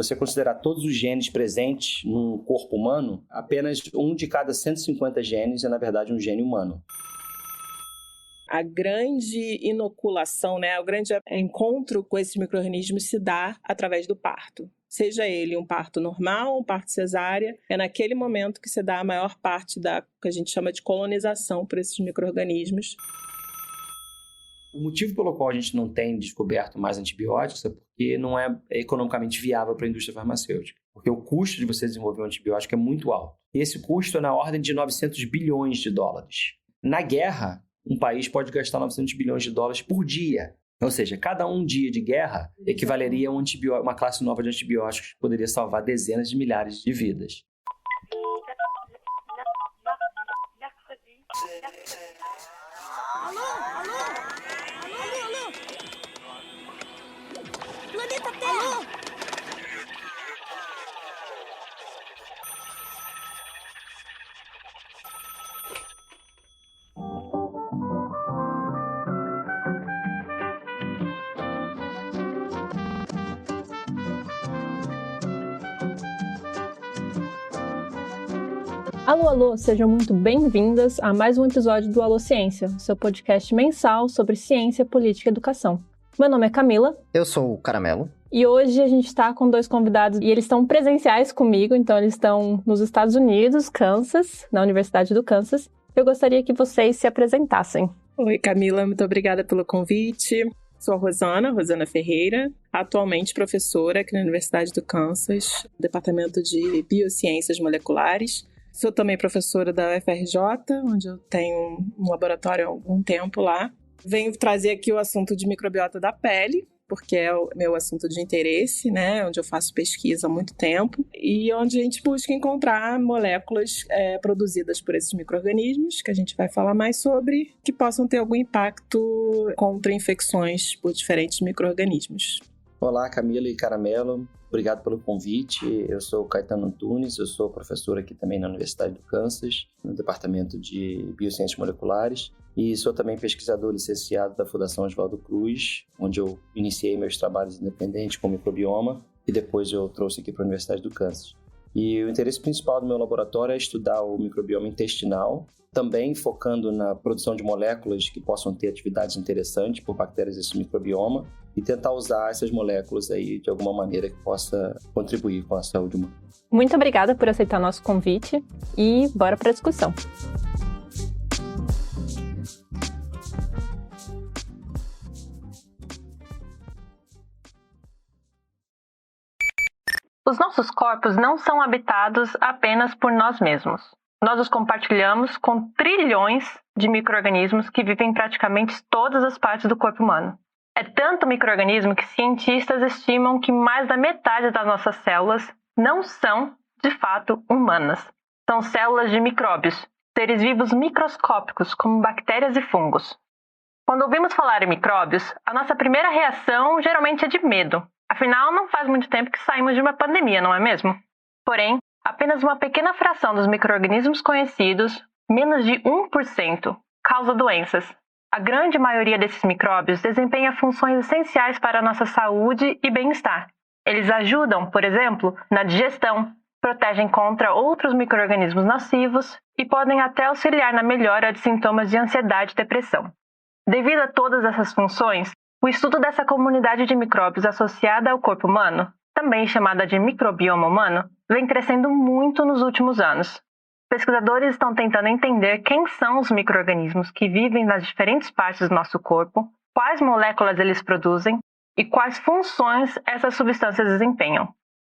você considerar todos os genes presentes no corpo humano, apenas um de cada 150 genes é, na verdade, um gene humano. A grande inoculação, né, o grande encontro com esses micro-organismos se dá através do parto. Seja ele um parto normal, um parto cesárea, é naquele momento que se dá a maior parte da que a gente chama de colonização por esses micro-organismos. O motivo pelo qual a gente não tem descoberto mais antibióticos é porque não é economicamente viável para a indústria farmacêutica. Porque o custo de você desenvolver um antibiótico é muito alto. E esse custo é na ordem de 900 bilhões de dólares. Na guerra, um país pode gastar 900 bilhões de dólares por dia. Ou seja, cada um dia de guerra equivaleria a uma classe nova de antibióticos que poderia salvar dezenas de milhares de vidas. Planeta Terra! Alô, alô, sejam muito bem-vindas a mais um episódio do Alô Ciência, seu podcast mensal sobre ciência, política e educação. Meu nome é Camila. Eu sou o Caramelo. E hoje a gente está com dois convidados e eles estão presenciais comigo, então eles estão nos Estados Unidos, Kansas, na Universidade do Kansas. Eu gostaria que vocês se apresentassem. Oi, Camila, muito obrigada pelo convite. Sou a Rosana Ferreira, atualmente professora aqui na Universidade do Kansas, no Departamento de Biociências Moleculares. Sou também professora da UFRJ, onde eu tenho um laboratório há algum tempo lá. Venho trazer aqui o assunto de microbiota da pele, porque é o meu assunto de interesse, né? Onde eu faço pesquisa há muito tempo e onde a gente busca encontrar moléculas produzidas por esses micro-organismos, que a gente vai falar mais sobre, que possam ter algum impacto contra infecções por diferentes micro-organismos. Olá, Camila e Caramelo. Obrigado pelo convite. Eu sou Caetano Antunes, eu sou professor aqui também na Universidade do Kansas, no Departamento de Biociências Moleculares, e sou também pesquisador licenciado da Fundação Oswaldo Cruz, onde eu iniciei meus trabalhos independentes com microbioma e depois eu trouxe aqui para a Universidade do Kansas. E o interesse principal do meu laboratório é estudar o microbioma intestinal, também focando na produção de moléculas que possam ter atividades interessantes por bactérias desse microbioma e tentar usar essas moléculas aí de alguma maneira que possa contribuir com a saúde humana. Muito obrigada por aceitar nosso convite e bora para a discussão. Os nossos corpos não são habitados apenas por nós mesmos. Nós os compartilhamos com trilhões de micro-organismos que vivem em praticamente todas as partes do corpo humano. É tanto micro-organismo que cientistas estimam que mais da metade das nossas células não são, de fato, humanas. São células de micróbios, seres vivos microscópicos, como bactérias e fungos. Quando ouvimos falar em micróbios, a nossa primeira reação geralmente é de medo. Afinal, não faz muito tempo que saímos de uma pandemia, não é mesmo? Porém, apenas uma pequena fração dos micro-organismos conhecidos, menos de 1%, causa doenças. A grande maioria desses micróbios desempenha funções essenciais para a nossa saúde e bem-estar. Eles ajudam, por exemplo, na digestão, protegem contra outros micro-organismos nocivos e podem até auxiliar na melhora de sintomas de ansiedade e depressão. Devido a todas essas funções, o estudo dessa comunidade de micróbios associada ao corpo humano, também chamada de microbioma humano, vem crescendo muito nos últimos anos. Pesquisadores estão tentando entender quem são os micro-organismos que vivem nas diferentes partes do nosso corpo, quais moléculas eles produzem e quais funções essas substâncias desempenham.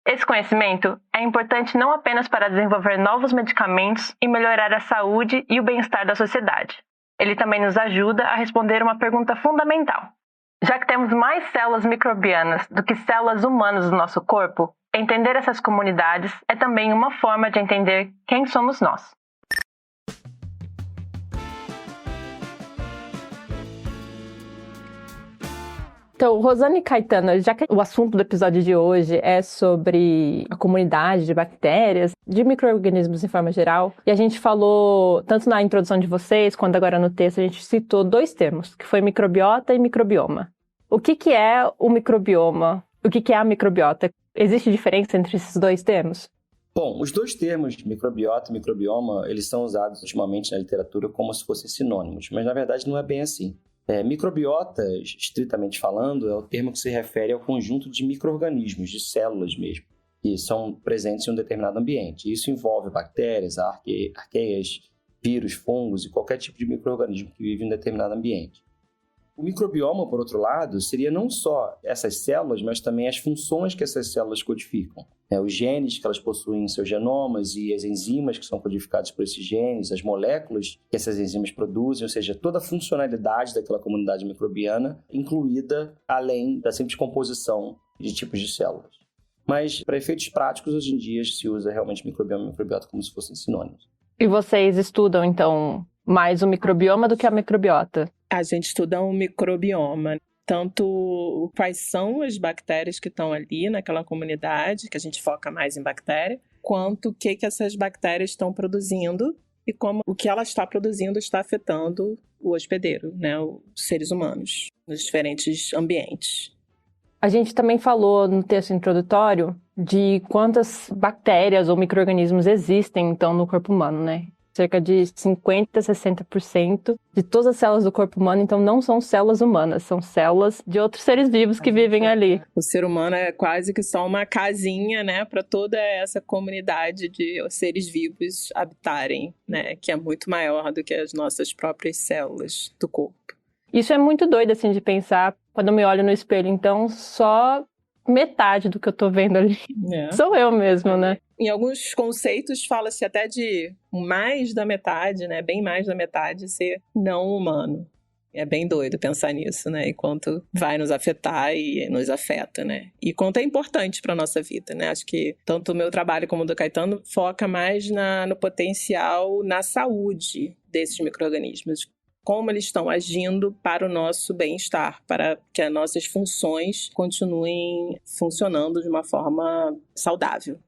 Esse conhecimento é importante não apenas para desenvolver novos medicamentos e melhorar a saúde e o bem-estar da sociedade. Ele também nos ajuda a responder uma pergunta fundamental. Já que temos mais células microbianas do que células humanas do nosso corpo, entender essas comunidades é também uma forma de entender quem somos nós. Então, Rosana e Caetano, já que o assunto do episódio de hoje é sobre a comunidade de bactérias, de micro-organismos em forma geral, e a gente falou, tanto na introdução de vocês, quanto agora no texto, a gente citou dois termos, que foi microbiota e microbioma. O que é o microbioma O que é a microbiota? Existe diferença entre esses dois termos? Bom, os dois termos, microbiota e microbioma, eles são usados ultimamente na literatura como se fossem sinônimos, mas na verdade não é bem assim. Microbiota, estritamente falando, é o termo que se refere ao conjunto de micro-organismos, de células mesmo, que são presentes em um determinado ambiente. Isso envolve bactérias, arqueias, vírus, fungos e qualquer tipo de micro-organismo que vive em um determinado ambiente. O microbioma, por outro lado, seria não só essas células, mas também as funções que essas células codificam. Os genes que elas possuem em seus genomas e as enzimas que são codificadas por esses genes, as moléculas que essas enzimas produzem, ou seja, toda a funcionalidade daquela comunidade microbiana, incluída além da simples composição de tipos de células. Mas, para efeitos práticos, hoje em dia se usa realmente microbioma e microbiota como se fossem sinônimos. E vocês estudam, então, mais o microbioma do que a microbiota? A gente estuda o microbioma, tanto quais são as bactérias que estão ali naquela comunidade, que a gente foca mais em bactéria, quanto o que essas bactérias estão produzindo e como o que ela está produzindo está afetando o hospedeiro, né, os seres humanos, nos diferentes ambientes. A gente também falou no texto introdutório de quantas bactérias ou micro-organismos existem, então, no corpo humano, né? Cerca de 50% a 60% de todas as células do corpo humano, então, não são células humanas, são células de outros seres vivos que vivem ali. O ser humano é quase que só uma casinha, né, para toda essa comunidade de seres vivos habitarem, né, que é muito maior do que as nossas próprias células do corpo. Isso é muito doido, assim, de pensar, quando eu me olho no espelho, então, só metade do que eu tô vendo ali sou eu mesmo, né? Em alguns conceitos fala-se até de mais da metade, né? Bem mais da metade ser não humano. É bem doido pensar nisso, né? E quanto vai nos afetar e nos afeta, né? E quanto é importante para nossa vida, né? Acho que tanto o meu trabalho como o do Caetano foca mais no potencial na saúde desses micro-organismos. Como eles estão agindo para o nosso bem-estar, para que as nossas funções continuem funcionando de uma forma saudável.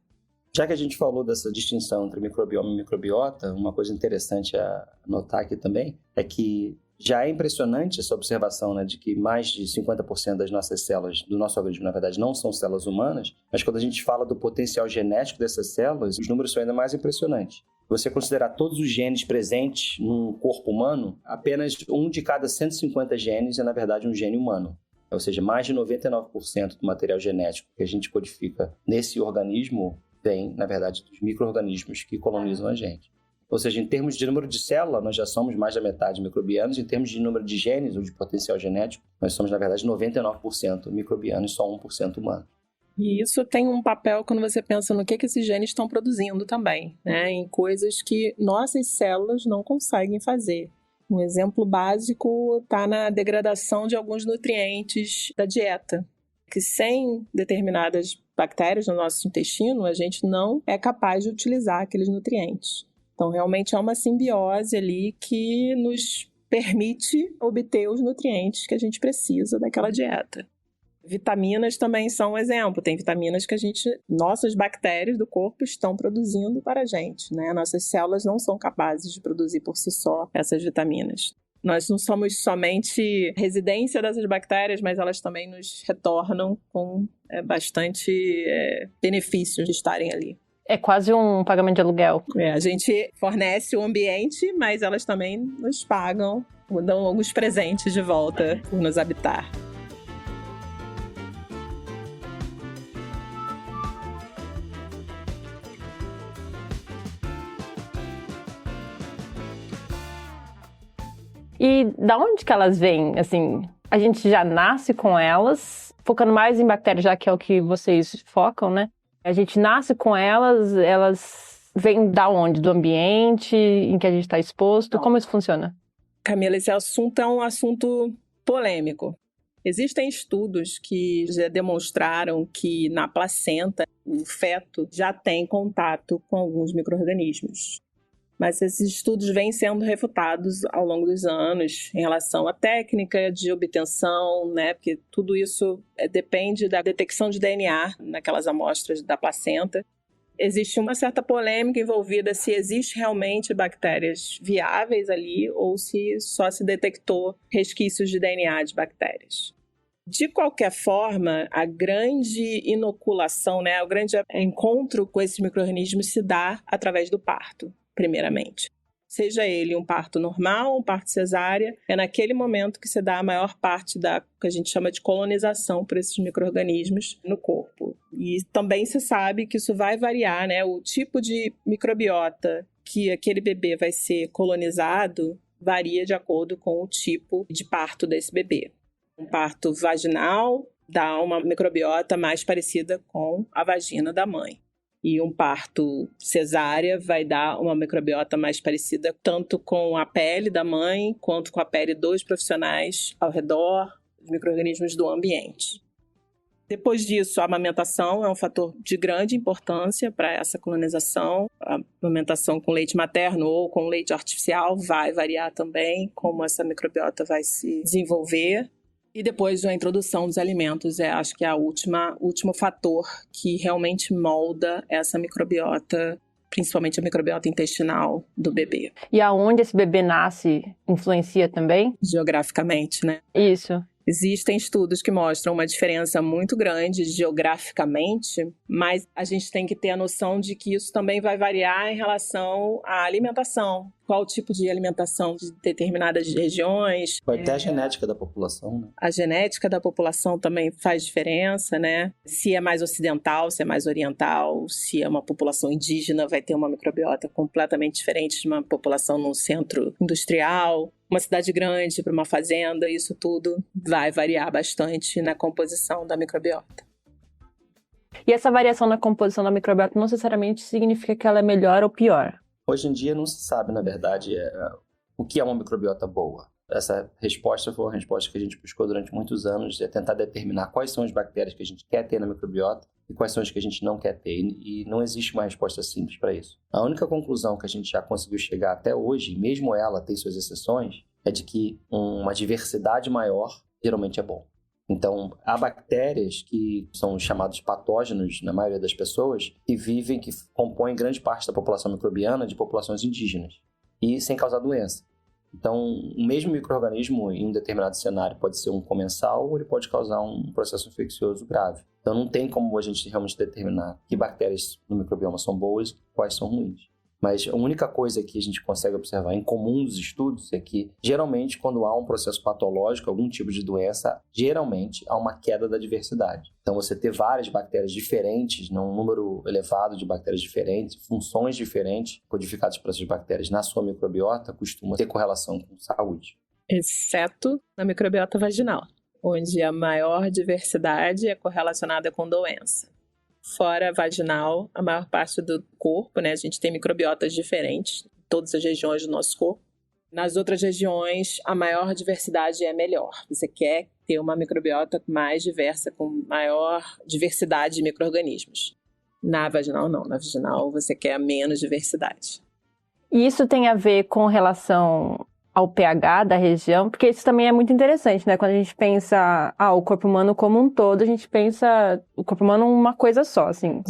Já que a gente falou dessa distinção entre microbioma e microbiota, uma coisa interessante a notar aqui também é que já é impressionante essa observação, né, de que mais de 50% das nossas células, do nosso organismo, na verdade, não são células humanas, mas quando a gente fala do potencial genético dessas células, os números são ainda mais impressionantes. Se você considerar todos os genes presentes no corpo humano, apenas um de cada 150 genes é, na verdade, um gene humano. Ou seja, mais de 99% do material genético que a gente codifica nesse organismo vem, na verdade, dos micro-organismos que colonizam a gente. Ou seja, em termos de número de célula, nós já somos mais da metade microbianos. Em termos de número de genes ou de potencial genético, nós somos, na verdade, 99% microbianos e só 1% humanos. E isso tem um papel quando você pensa no que esses genes estão produzindo também, né? Em coisas que nossas células não conseguem fazer. Um exemplo básico está na degradação de alguns nutrientes da dieta, que sem determinadas bactérias no nosso intestino, a gente não é capaz de utilizar aqueles nutrientes. Então, realmente é uma simbiose ali que nos permite obter os nutrientes que a gente precisa daquela dieta. Vitaminas também são um exemplo. Tem vitaminas que nossas bactérias do corpo estão produzindo para a gente, né? Nossas células não são capazes de produzir por si só essas vitaminas. Nós não somos somente residência dessas bactérias, mas elas também nos retornam com bastante benefícios de estarem ali. É quase um pagamento de aluguel. A gente fornece o ambiente, mas elas também nos pagam, dão alguns presentes de volta por nos habitar. E da onde que elas vêm? Assim, a gente já nasce com elas, focando mais em bactérias, já que é o que vocês focam, né? A gente nasce com elas vêm da onde? Do ambiente em que a gente está exposto? Como isso funciona? Camila, esse assunto é um assunto polêmico. Existem estudos que já demonstraram que na placenta o feto já tem contato com alguns micro-organismos. Mas esses estudos vêm sendo refutados ao longo dos anos em relação à técnica de obtenção, né? Porque tudo isso depende da detecção de DNA naquelas amostras da placenta. Existe uma certa polêmica envolvida se existe realmente bactérias viáveis ali ou se só se detectou resquícios de DNA de bactérias. De qualquer forma, a grande inoculação, né, o grande encontro com esses micro-organismos se dá através do parto, primeiramente. Seja ele um parto normal, um parto cesárea, é naquele momento que se dá a maior parte da que a gente chama de colonização por esses micro-organismos no corpo. E também se sabe que isso vai variar, né? O tipo de microbiota que aquele bebê vai ser colonizado varia de acordo com o tipo de parto desse bebê. Um parto vaginal dá uma microbiota mais parecida com a vagina da mãe. E um parto cesárea vai dar uma microbiota mais parecida tanto com a pele da mãe quanto com a pele dos profissionais ao redor, os micro-organismos do ambiente. Depois disso, a amamentação é um fator de grande importância para essa colonização. A amamentação com leite materno ou com leite artificial vai variar também como essa microbiota vai se desenvolver. E depois a introdução dos alimentos, acho que é o último fator que realmente molda essa microbiota, principalmente a microbiota intestinal do bebê. E aonde esse bebê nasce influencia também? Geograficamente, né? Isso. Existem estudos que mostram uma diferença muito grande geograficamente, mas a gente tem que ter a noção de que isso também vai variar em relação à alimentação. Qual tipo de alimentação de determinadas regiões. Vai ter a genética da população, né? A genética da população também faz diferença, né? Se é mais ocidental, se é mais oriental, se é uma população indígena, vai ter uma microbiota completamente diferente de uma população no centro industrial. Uma cidade grande para uma fazenda, isso tudo vai variar bastante na composição da microbiota. E essa variação na composição da microbiota não necessariamente significa que ela é melhor ou pior? Hoje em dia não se sabe, na verdade, o que é uma microbiota boa. Essa resposta foi uma resposta que a gente buscou durante muitos anos, é tentar determinar quais são as bactérias que a gente quer ter na microbiota e quais são as que a gente não quer ter. E não existe uma resposta simples para isso. A única conclusão que a gente já conseguiu chegar até hoje, mesmo ela tem suas exceções, é de que uma diversidade maior geralmente é bom. Então, há bactérias que são chamados patógenos, na maioria das pessoas, que compõem grande parte da população microbiana de populações indígenas e sem causar doença. Então, o mesmo micro-organismo em um determinado cenário pode ser um comensal ou ele pode causar um processo infeccioso grave. Então, não tem como a gente realmente determinar que bactérias no microbioma são boas e quais são ruins. Mas a única coisa que a gente consegue observar em comum dos estudos é que, geralmente, quando há um processo patológico, algum tipo de doença, geralmente há uma queda da diversidade. Então, você ter várias bactérias diferentes, um número elevado de bactérias diferentes, funções diferentes codificadas por essas bactérias na sua microbiota, costuma ter correlação com saúde. Exceto na microbiota vaginal, onde a maior diversidade é correlacionada com doença. Fora vaginal, a maior parte do corpo, né? A gente tem microbiotas diferentes em todas as regiões do nosso corpo. Nas outras regiões, a maior diversidade é melhor. Você quer ter uma microbiota mais diversa, com maior diversidade de micro-organismos. Na vaginal, não. Na vaginal, você quer menos diversidade. E isso tem a ver com relação ao pH da região, porque isso também é muito interessante, né? Quando a gente pensa, o corpo humano como um todo, a gente pensa o corpo humano uma coisa só, assim.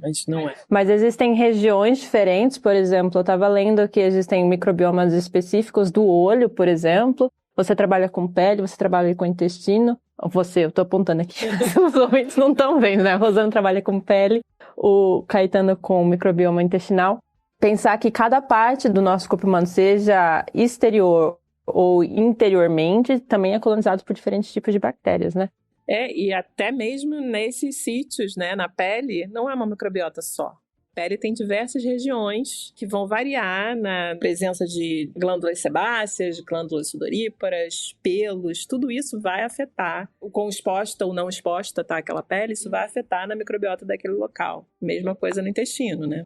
Mas não é. Mas existem regiões diferentes, por exemplo, eu estava lendo que existem microbiomas específicos do olho, por exemplo. Você trabalha com pele, você trabalha com intestino. Eu tô apontando aqui, os ouvintes não estão vendo, né? A Rosana trabalha com pele, o Caetano com microbioma intestinal. Pensar que cada parte do nosso corpo humano, seja exterior ou interiormente, também é colonizado por diferentes tipos de bactérias, né? E até mesmo nesses sítios, né, na pele, não é uma microbiota só. A pele tem diversas regiões que vão variar na presença de glândulas sebáceas, glândulas sudoríparas, pelos, tudo isso vai afetar o quão exposta ou não exposta tá aquela pele, isso vai afetar na microbiota daquele local. Mesma coisa no intestino, né?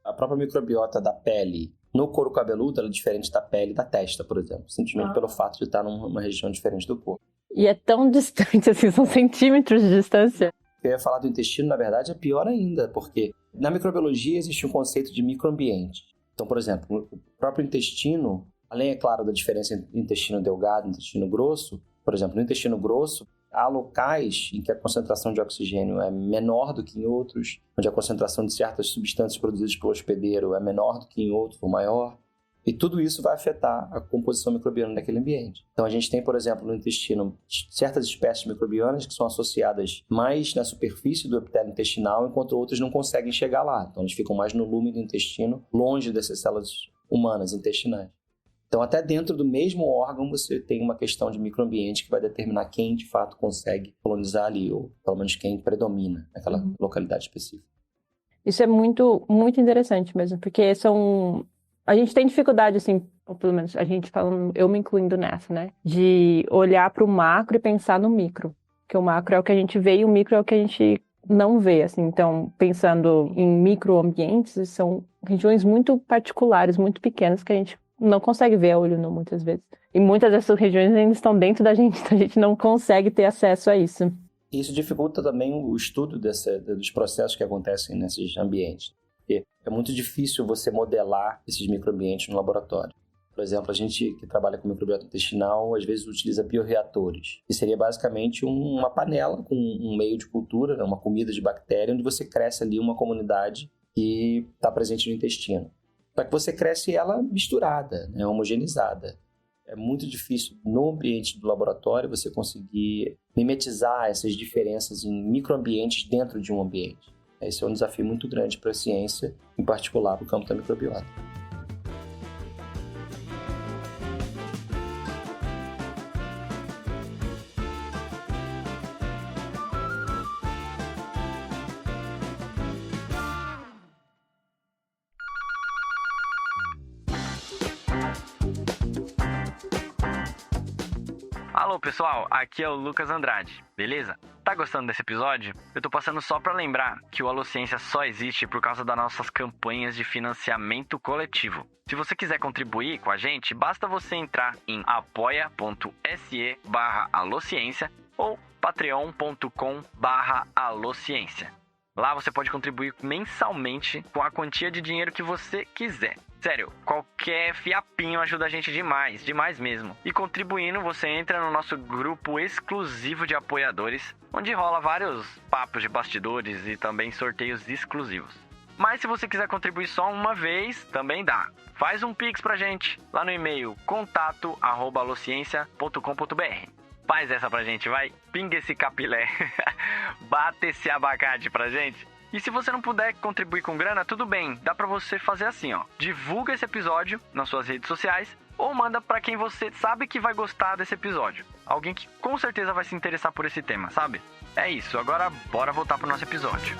A própria microbiota da pele no couro cabeludo ela é diferente da pele da testa, por exemplo. Simplesmente pelo fato de estar numa região diferente do corpo. E é tão distante assim, são centímetros de distância. Eu ia falar do intestino, na verdade, é pior ainda, porque na microbiologia existe um conceito de microambiente. Então, por exemplo, o próprio intestino, além, é claro, da diferença entre intestino delgado e intestino grosso, por exemplo, no intestino grosso, há locais em que a concentração de oxigênio é menor do que em outros, onde a concentração de certas substâncias produzidas pelo hospedeiro é menor do que em outros ou maior. E tudo isso vai afetar a composição microbiana daquele ambiente. Então a gente tem, por exemplo, no intestino, certas espécies microbianas que são associadas mais na superfície do epitélio intestinal, enquanto outras não conseguem chegar lá. Então elas ficam mais no lume do intestino, longe dessas células humanas intestinais. Então até dentro do mesmo órgão você tem uma questão de microambiente que vai determinar quem de fato consegue colonizar ali, ou pelo menos quem predomina naquela localidade específica. Isso é muito, muito interessante mesmo, porque a gente tem dificuldade, assim, ou pelo menos a gente falando, eu me incluindo nessa, né? De olhar para o macro e pensar no micro. Porque o macro é o que a gente vê e o micro é o que a gente não vê, assim. Então, pensando em microambientes, são regiões muito particulares, muito pequenas, que a gente não consegue ver a olho nu, muitas vezes. E muitas dessas regiões ainda estão dentro da gente, então a gente não consegue ter acesso a isso. Isso dificulta também o estudo dos processos que acontecem nesses ambientes. Porque é muito difícil você modelar esses microambientes no laboratório. Por exemplo, a gente que trabalha com microbiota intestinal, às vezes utiliza bioreatores, que seria basicamente uma panela com um meio de cultura, né, uma comida de bactéria, onde você cresce ali uma comunidade que está presente no intestino. Só que você cresce ela misturada, né, homogeneizada. É muito difícil no ambiente do laboratório você conseguir mimetizar essas diferenças em microambientes dentro de um ambiente. Esse é um desafio muito grande para a ciência, em particular para o campo da microbiota. Alô pessoal, aqui é o Lucas Andrade, beleza? Tá gostando desse episódio? Eu tô passando só pra lembrar que o Alociência só existe por causa das nossas campanhas de financiamento coletivo. Se você quiser contribuir com a gente, basta você entrar em apoia.se/alociência ou patreon.com/alociência. Lá você pode contribuir mensalmente com a quantia de dinheiro que você quiser. Sério, qualquer fiapinho ajuda a gente demais, demais mesmo. E contribuindo, você entra no nosso grupo exclusivo de apoiadores, onde rola vários papos de bastidores e também sorteios exclusivos. Mas se você quiser contribuir só uma vez, também dá. Faz um pix pra gente, lá no e-mail contato@alociência.com.br. Faz essa pra gente, vai. Pinga esse capilé. Bata esse abacate pra gente. E se você não puder contribuir com grana, tudo bem. Dá pra você fazer assim, ó. Divulga esse episódio nas suas redes sociais ou manda pra quem você sabe que vai gostar desse episódio. Alguém que com certeza vai se interessar por esse tema, sabe? É isso. Agora bora voltar pro nosso episódio.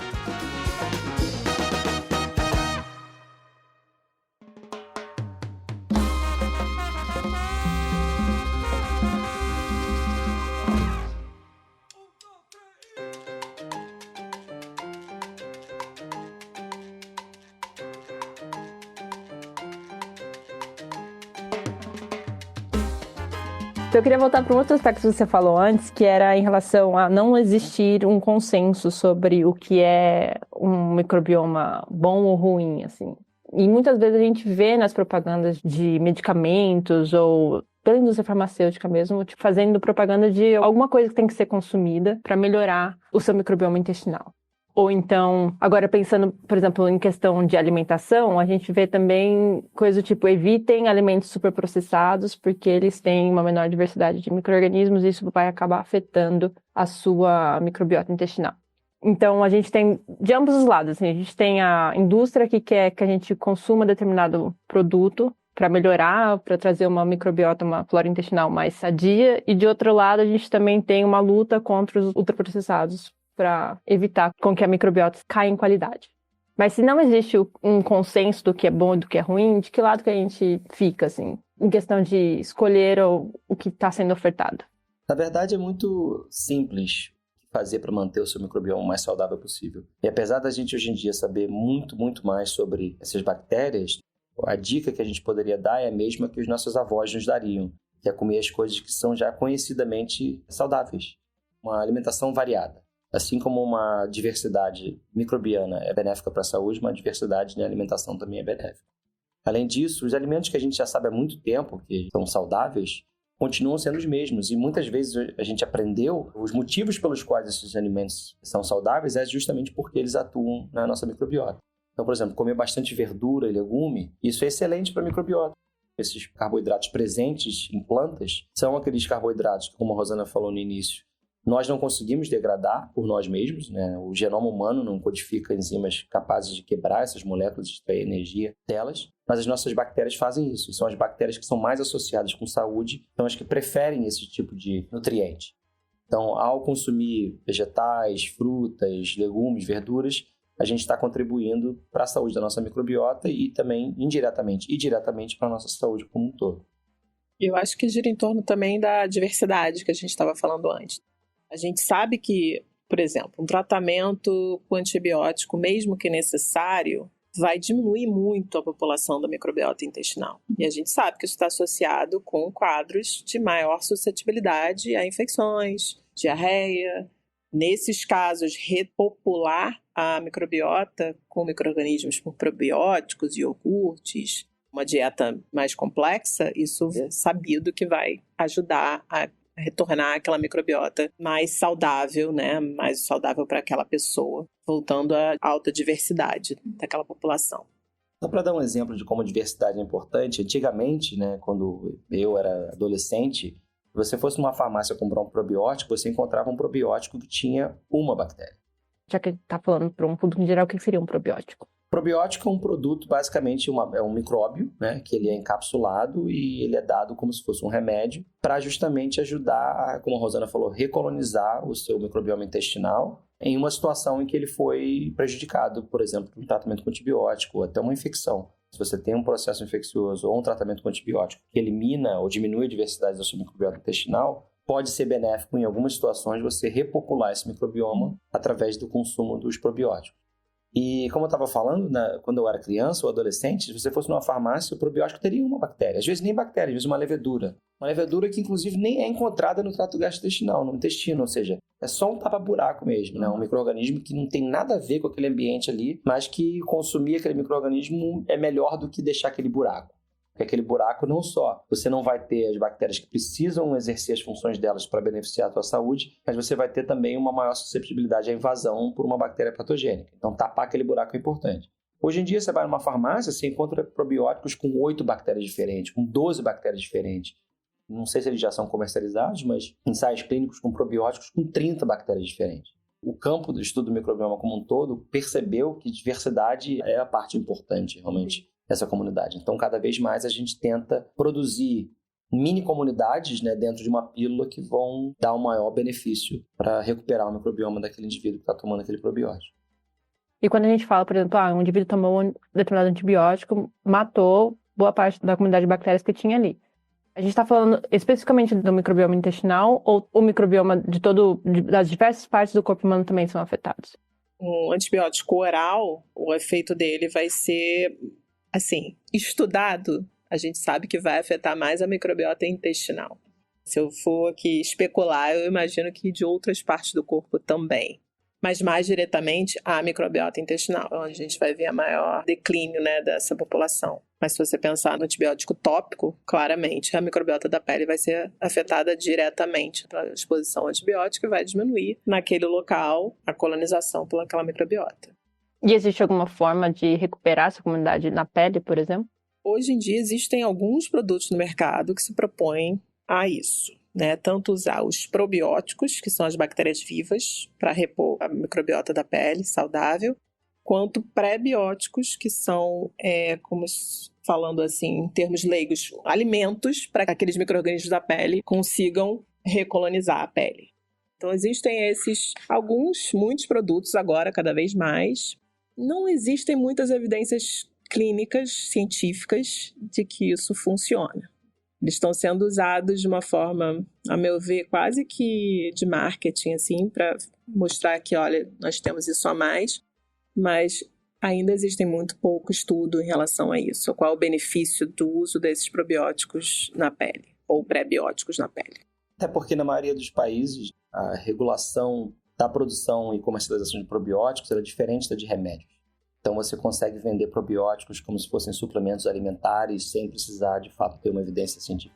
Eu queria voltar para um outro aspecto que você falou antes, que era em relação a não existir um consenso sobre o que é um microbioma bom ou ruim, assim. E muitas vezes a gente vê nas propagandas de medicamentos ou pela indústria farmacêutica mesmo, tipo, fazendo propaganda de alguma coisa que tem que ser consumida para melhorar o seu microbioma intestinal. Ou então, agora pensando, por exemplo, em questão de alimentação, a gente vê também coisa do tipo, evitem alimentos superprocessados porque eles têm uma menor diversidade de micro-organismos e isso vai acabar afetando a sua microbiota intestinal. Então, a gente tem de ambos os lados, assim, a gente tem a indústria que quer que a gente consuma determinado produto para melhorar, para trazer uma microbiota, uma flora intestinal mais sadia, e de outro lado a gente também tem uma luta contra os ultraprocessados, para evitar com que a microbiota caia em qualidade. Mas se não existe um consenso do que é bom e do que é ruim, de que lado que a gente fica, assim, em questão de escolher o que está sendo ofertado? Na verdade, é muito simples fazer para manter o seu microbioma o mais saudável possível. E apesar da gente hoje em dia saber muito, muito mais sobre essas bactérias, a dica que a gente poderia dar é a mesma que os nossos avós nos dariam, que é comer as coisas que são já conhecidamente saudáveis. Uma alimentação variada. Assim como uma diversidade microbiana é benéfica para a saúde, uma diversidade de alimentação também é benéfica. Além disso, os alimentos que a gente já sabe há muito tempo que são saudáveis continuam sendo os mesmos. E muitas vezes a gente aprendeu os motivos pelos quais esses alimentos são saudáveis é justamente porque eles atuam na nossa microbiota. Então, por exemplo, comer bastante verdura e legume, isso é excelente para a microbiota. Esses carboidratos presentes em plantas são aqueles carboidratos que, como a Rosana falou no início, nós não conseguimos degradar por nós mesmos, né? O genoma humano não codifica enzimas capazes de quebrar essas moléculas, de extrair energia delas, mas as nossas bactérias fazem isso. E são as bactérias que são mais associadas com saúde, são as que preferem esse tipo de nutriente. Então, ao consumir vegetais, frutas, legumes, verduras, a gente está contribuindo para a saúde da nossa microbiota e também, indiretamente e diretamente, para a nossa saúde como um todo. Eu acho que gira em torno também da diversidade que a gente estava falando antes. A gente sabe que, por exemplo, um tratamento com antibiótico, mesmo que necessário, vai diminuir muito a população da microbiota intestinal. E a gente sabe que isso está associado com quadros de maior suscetibilidade a infecções, diarreia. Nesses casos, repopular a microbiota com micro-organismos por probióticos e iogurtes, uma dieta mais complexa, isso é sabido que vai ajudar a retornar aquela microbiota mais saudável, né? Mais saudável para aquela pessoa, voltando à alta diversidade daquela população. Só para dar um exemplo de como a diversidade é importante, antigamente, né, quando eu era adolescente, se você fosse numa farmácia comprar um probiótico, você encontrava um probiótico que tinha uma bactéria. Já que está falando para um público em geral, o que seria um probiótico? Probiótico é um produto, basicamente, é um micróbio, né, que ele é encapsulado e ele é dado como se fosse um remédio para justamente ajudar, como a Rosana falou, recolonizar o seu microbioma intestinal em uma situação em que ele foi prejudicado, por exemplo, por um tratamento com antibiótico ou até uma infecção. Se você tem um processo infeccioso ou um tratamento com antibiótico que elimina ou diminui a diversidade da sua microbiota intestinal, pode ser benéfico em algumas situações você repopular esse microbioma através do consumo dos probióticos. E como eu estava falando, quando eu era criança ou adolescente, se você fosse numa farmácia, o probiótico teria uma bactéria. Às vezes nem bactéria, às vezes uma levedura. Uma levedura que inclusive nem é encontrada no trato gastrointestinal, no intestino, ou seja, é só um tapa-buraco mesmo, né? Um micro-organismo que não tem nada a ver com aquele ambiente ali, mas que consumir aquele micro-organismo é melhor do que deixar aquele buraco. Porque aquele buraco não só você não vai ter as bactérias que precisam exercer as funções delas para beneficiar a tua saúde, mas você vai ter também uma maior susceptibilidade à invasão por uma bactéria patogênica. Então, tapar aquele buraco é importante. Hoje em dia, você vai numa farmácia, você encontra probióticos com 8 bactérias diferentes, com 12 bactérias diferentes. Não sei se eles já são comercializados, mas ensaios clínicos com probióticos com 30 bactérias diferentes. O campo do estudo do microbioma como um todo percebeu que diversidade é a parte importante, realmente, dessa comunidade. Então, cada vez mais a gente tenta produzir mini comunidades, né, dentro de uma pílula que vão dar um maior benefício para recuperar o microbioma daquele indivíduo que está tomando aquele probiótico. E quando a gente fala, por exemplo, um indivíduo tomou um determinado antibiótico, matou boa parte da comunidade de bactérias que tinha ali. A gente está falando especificamente do microbioma intestinal ou o microbioma das diversas partes do corpo humano também são afetados? Um antibiótico oral, o efeito dele vai ser, assim, estudado, a gente sabe que vai afetar mais a microbiota intestinal. Se eu for aqui especular, eu imagino que de outras partes do corpo também. Mas mais diretamente a microbiota intestinal, onde a gente vai ver a maior declínio, né, dessa população. Mas se você pensar no antibiótico tópico, claramente a microbiota da pele vai ser afetada diretamente pela exposição ao antibiótico e vai diminuir naquele local a colonização pelaquela microbiota. E existe alguma forma de recuperar essa comunidade na pele, por exemplo? Hoje em dia existem alguns produtos no mercado que se propõem a isso, né? Tanto usar os probióticos, que são as bactérias vivas, para repor a microbiota da pele saudável, quanto pré-bióticos, que são, como falando assim, em termos leigos, alimentos para que aqueles micro-organismos da pele consigam recolonizar a pele. Então existem muitos produtos agora, cada vez mais. Não existem muitas evidências clínicas, científicas, de que isso funciona. Eles estão sendo usados de uma forma, a meu ver, quase que de marketing, assim, para mostrar que, olha, nós temos isso a mais, mas ainda existe muito pouco estudo em relação a isso. Qual é o benefício do uso desses probióticos na pele, ou pré-bióticos na pele? Até porque, na maioria dos países, a regulação da produção e comercialização de probióticos é diferente da de remédios. Então, você consegue vender probióticos como se fossem suplementos alimentares sem precisar, de fato, ter uma evidência científica.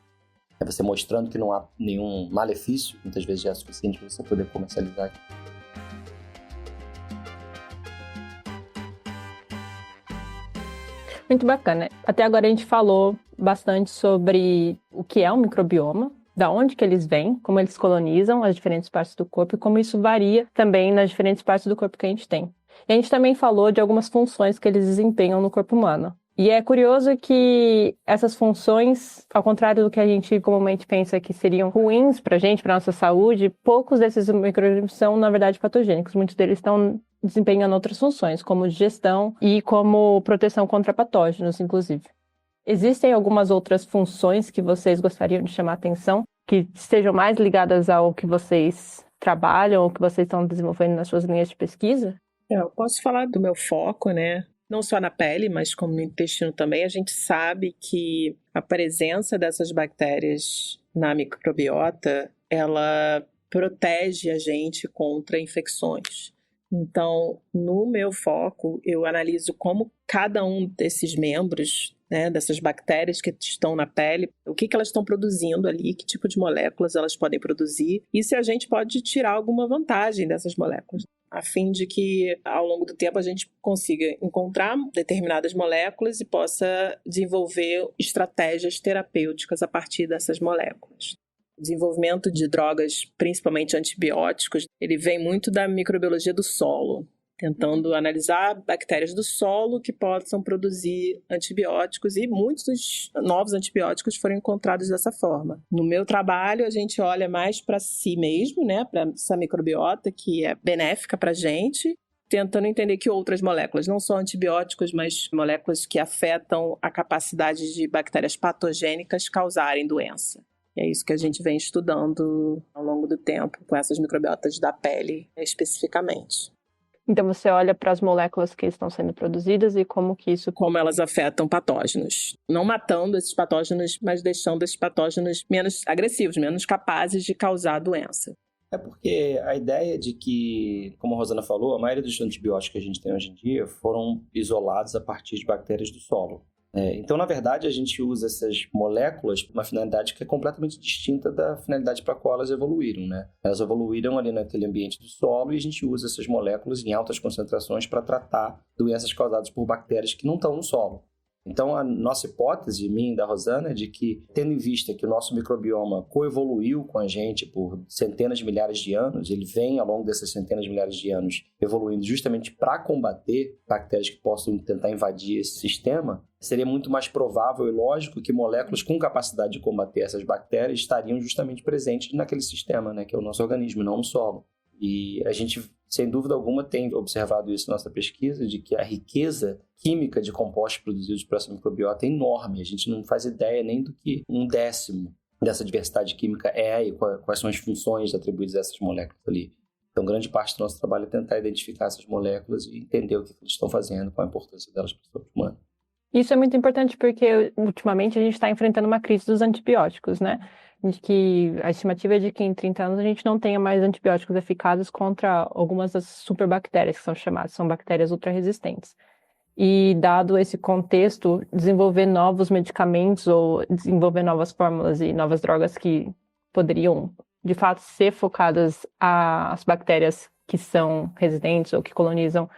É você mostrando que não há nenhum malefício, muitas vezes já é suficiente para você poder comercializar. Muito bacana. Até agora a gente falou bastante sobre o que é um microbioma, da onde que eles vêm, como eles colonizam as diferentes partes do corpo e como isso varia também nas diferentes partes do corpo que a gente tem. E a gente também falou de algumas funções que eles desempenham no corpo humano. E é curioso que essas funções, ao contrário do que a gente comumente pensa que seriam ruins para a gente, para nossa saúde, poucos desses micro-organismos são, na verdade, patogênicos. Muitos deles estão desempenhando outras funções, como digestão e como proteção contra patógenos, inclusive. Existem algumas outras funções que vocês gostariam de chamar a atenção, que estejam mais ligadas ao que vocês trabalham ou que vocês estão desenvolvendo nas suas linhas de pesquisa? Eu posso falar do meu foco, né? Não só na pele, mas como no intestino também. A gente sabe que a presença dessas bactérias na microbiota, ela protege a gente contra infecções. Então, no meu foco, eu analiso como cada um desses membros, né, dessas bactérias que estão na pele, o que elas estão produzindo ali, que tipo de moléculas elas podem produzir, e se a gente pode tirar alguma vantagem dessas moléculas, a fim de que, ao longo do tempo, a gente consiga encontrar determinadas moléculas e possa desenvolver estratégias terapêuticas a partir dessas moléculas. O desenvolvimento de drogas, principalmente antibióticos, ele vem muito da microbiologia do solo, tentando analisar bactérias do solo que possam produzir antibióticos, e muitos novos antibióticos foram encontrados dessa forma. No meu trabalho, a gente olha mais para si mesmo, né, para essa microbiota que é benéfica para a gente, tentando entender que outras moléculas, não só antibióticos, mas moléculas que afetam a capacidade de bactérias patogênicas causarem doença. E é isso que a gente vem estudando ao longo do tempo com essas microbiotas da pele, especificamente. Então você olha para as moléculas que estão sendo produzidas e como que isso... Como elas afetam patógenos. Não matando esses patógenos, mas deixando esses patógenos menos agressivos, menos capazes de causar a doença. É porque a ideia de que, como a Rosana falou, a maioria dos antibióticos que a gente tem hoje em dia foram isolados a partir de bactérias do solo. Então, na verdade, a gente usa essas moléculas para uma finalidade que é completamente distinta da finalidade para a qual elas evoluíram, né? Elas evoluíram ali naquele ambiente do solo e a gente usa essas moléculas em altas concentrações para tratar doenças causadas por bactérias que não estão no solo. Então, a nossa hipótese, minha e da Rosana, é de que, tendo em vista que o nosso microbioma coevoluiu com a gente por centenas de milhares de anos, ele vem, ao longo dessas centenas de milhares de anos, evoluindo justamente para combater bactérias que possam tentar invadir esse sistema, seria muito mais provável e lógico que moléculas com capacidade de combater essas bactérias estariam justamente presentes naquele sistema, né, que é o nosso organismo, não no solo. E a gente, sem dúvida alguma, tem observado isso na nossa pesquisa, de que a riqueza química de compostos produzidos por essa microbiota é enorme. A gente não faz ideia nem do que 1/10 dessa diversidade química é e quais são as funções atribuídas a essas moléculas ali. Então, grande parte do nosso trabalho é tentar identificar essas moléculas e entender o que eles estão fazendo, qual a importância delas para o corpo humano. Isso é muito importante porque, ultimamente, a gente está enfrentando uma crise dos antibióticos, né? De que a estimativa é de que em 30 anos a gente não tenha mais antibióticos eficazes contra algumas das superbactérias que são chamadas, são bactérias ultra-resistentes. E, dado esse contexto, desenvolver novos medicamentos ou desenvolver novas fórmulas e novas drogas que poderiam, de fato, ser focadas às bactérias que são resistentes ou que colonizam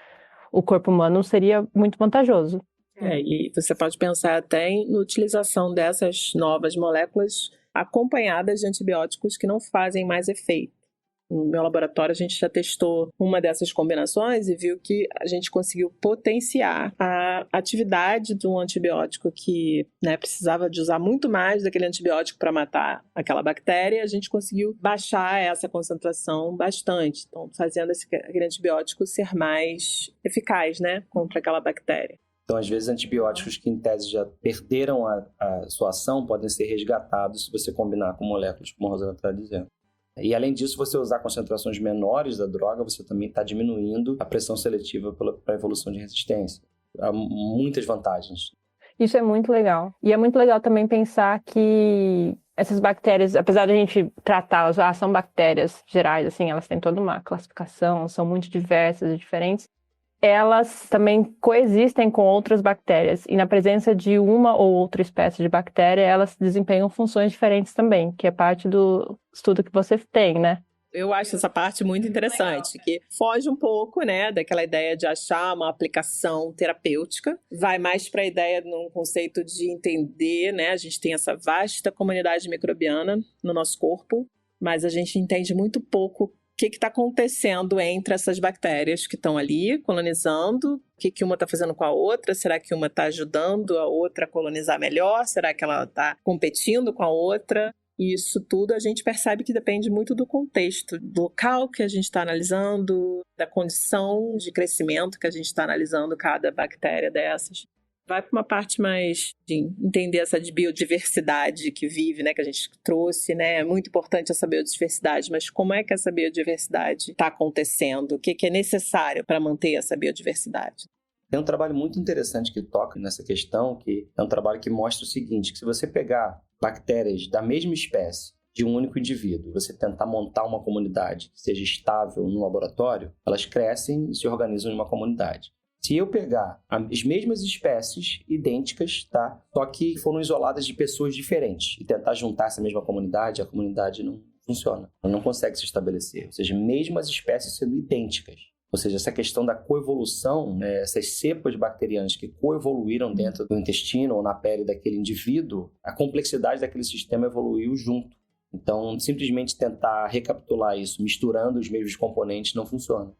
o corpo humano seria muito vantajoso. E você pode pensar até na utilização dessas novas moléculas acompanhadas de antibióticos que não fazem mais efeito. No meu laboratório, a gente já testou uma dessas combinações e viu que a gente conseguiu potenciar a atividade de um antibiótico que, né, precisava de usar muito mais daquele antibiótico para matar aquela bactéria. A gente conseguiu baixar essa concentração bastante, então fazendo aquele antibiótico ser mais eficaz, né, contra aquela bactéria. Então, às vezes, antibióticos que, em tese, já perderam a sua ação podem ser resgatados se você combinar com moléculas, como a Rosana está dizendo. E, além disso, você usar concentrações menores da droga, você também está diminuindo a pressão seletiva para a evolução de resistência. Há muitas vantagens. Isso é muito legal. E é muito legal também pensar que essas bactérias, apesar de a gente tratá-las, são bactérias gerais, assim, elas têm toda uma classificação, são muito diversas e diferentes. Elas também coexistem com outras bactérias. E na presença de uma ou outra espécie de bactéria, elas desempenham funções diferentes também, que é parte do estudo que você tem, né? Eu acho essa parte muito interessante, que foge um pouco, né, daquela ideia de achar uma aplicação terapêutica, vai mais para a ideia num conceito de entender, né, a gente tem essa vasta comunidade microbiana no nosso corpo, mas a gente entende muito pouco o que está acontecendo entre essas bactérias que estão ali colonizando, o que uma está fazendo com a outra, será que uma está ajudando a outra a colonizar melhor, será que ela está competindo com a outra? E isso tudo a gente percebe que depende muito do contexto, do local que a gente está analisando, da condição de crescimento que a gente está analisando cada bactéria dessas. Vai para uma parte mais de entender essa biodiversidade que vive, né, que a gente trouxe, né? É muito importante essa biodiversidade, mas como é que essa biodiversidade está acontecendo? O que é necessário para manter essa biodiversidade? Tem um trabalho muito interessante que toca nessa questão, que é um trabalho que mostra o seguinte, que se você pegar bactérias da mesma espécie de um único indivíduo, você tentar montar uma comunidade que seja estável no laboratório, elas crescem e se organizam em uma comunidade. Se eu pegar as mesmas espécies idênticas, tá? Só que foram isoladas de pessoas diferentes e tentar juntar essa mesma comunidade, a comunidade não funciona, ela não consegue se estabelecer. Ou seja, mesmas espécies sendo idênticas. Ou seja, essa questão da coevolução, né, essas cepas bacterianas que coevoluíram dentro do intestino ou na pele daquele indivíduo, a complexidade daquele sistema evoluiu junto. Então, simplesmente tentar recapitular isso, misturando os mesmos componentes, não funciona.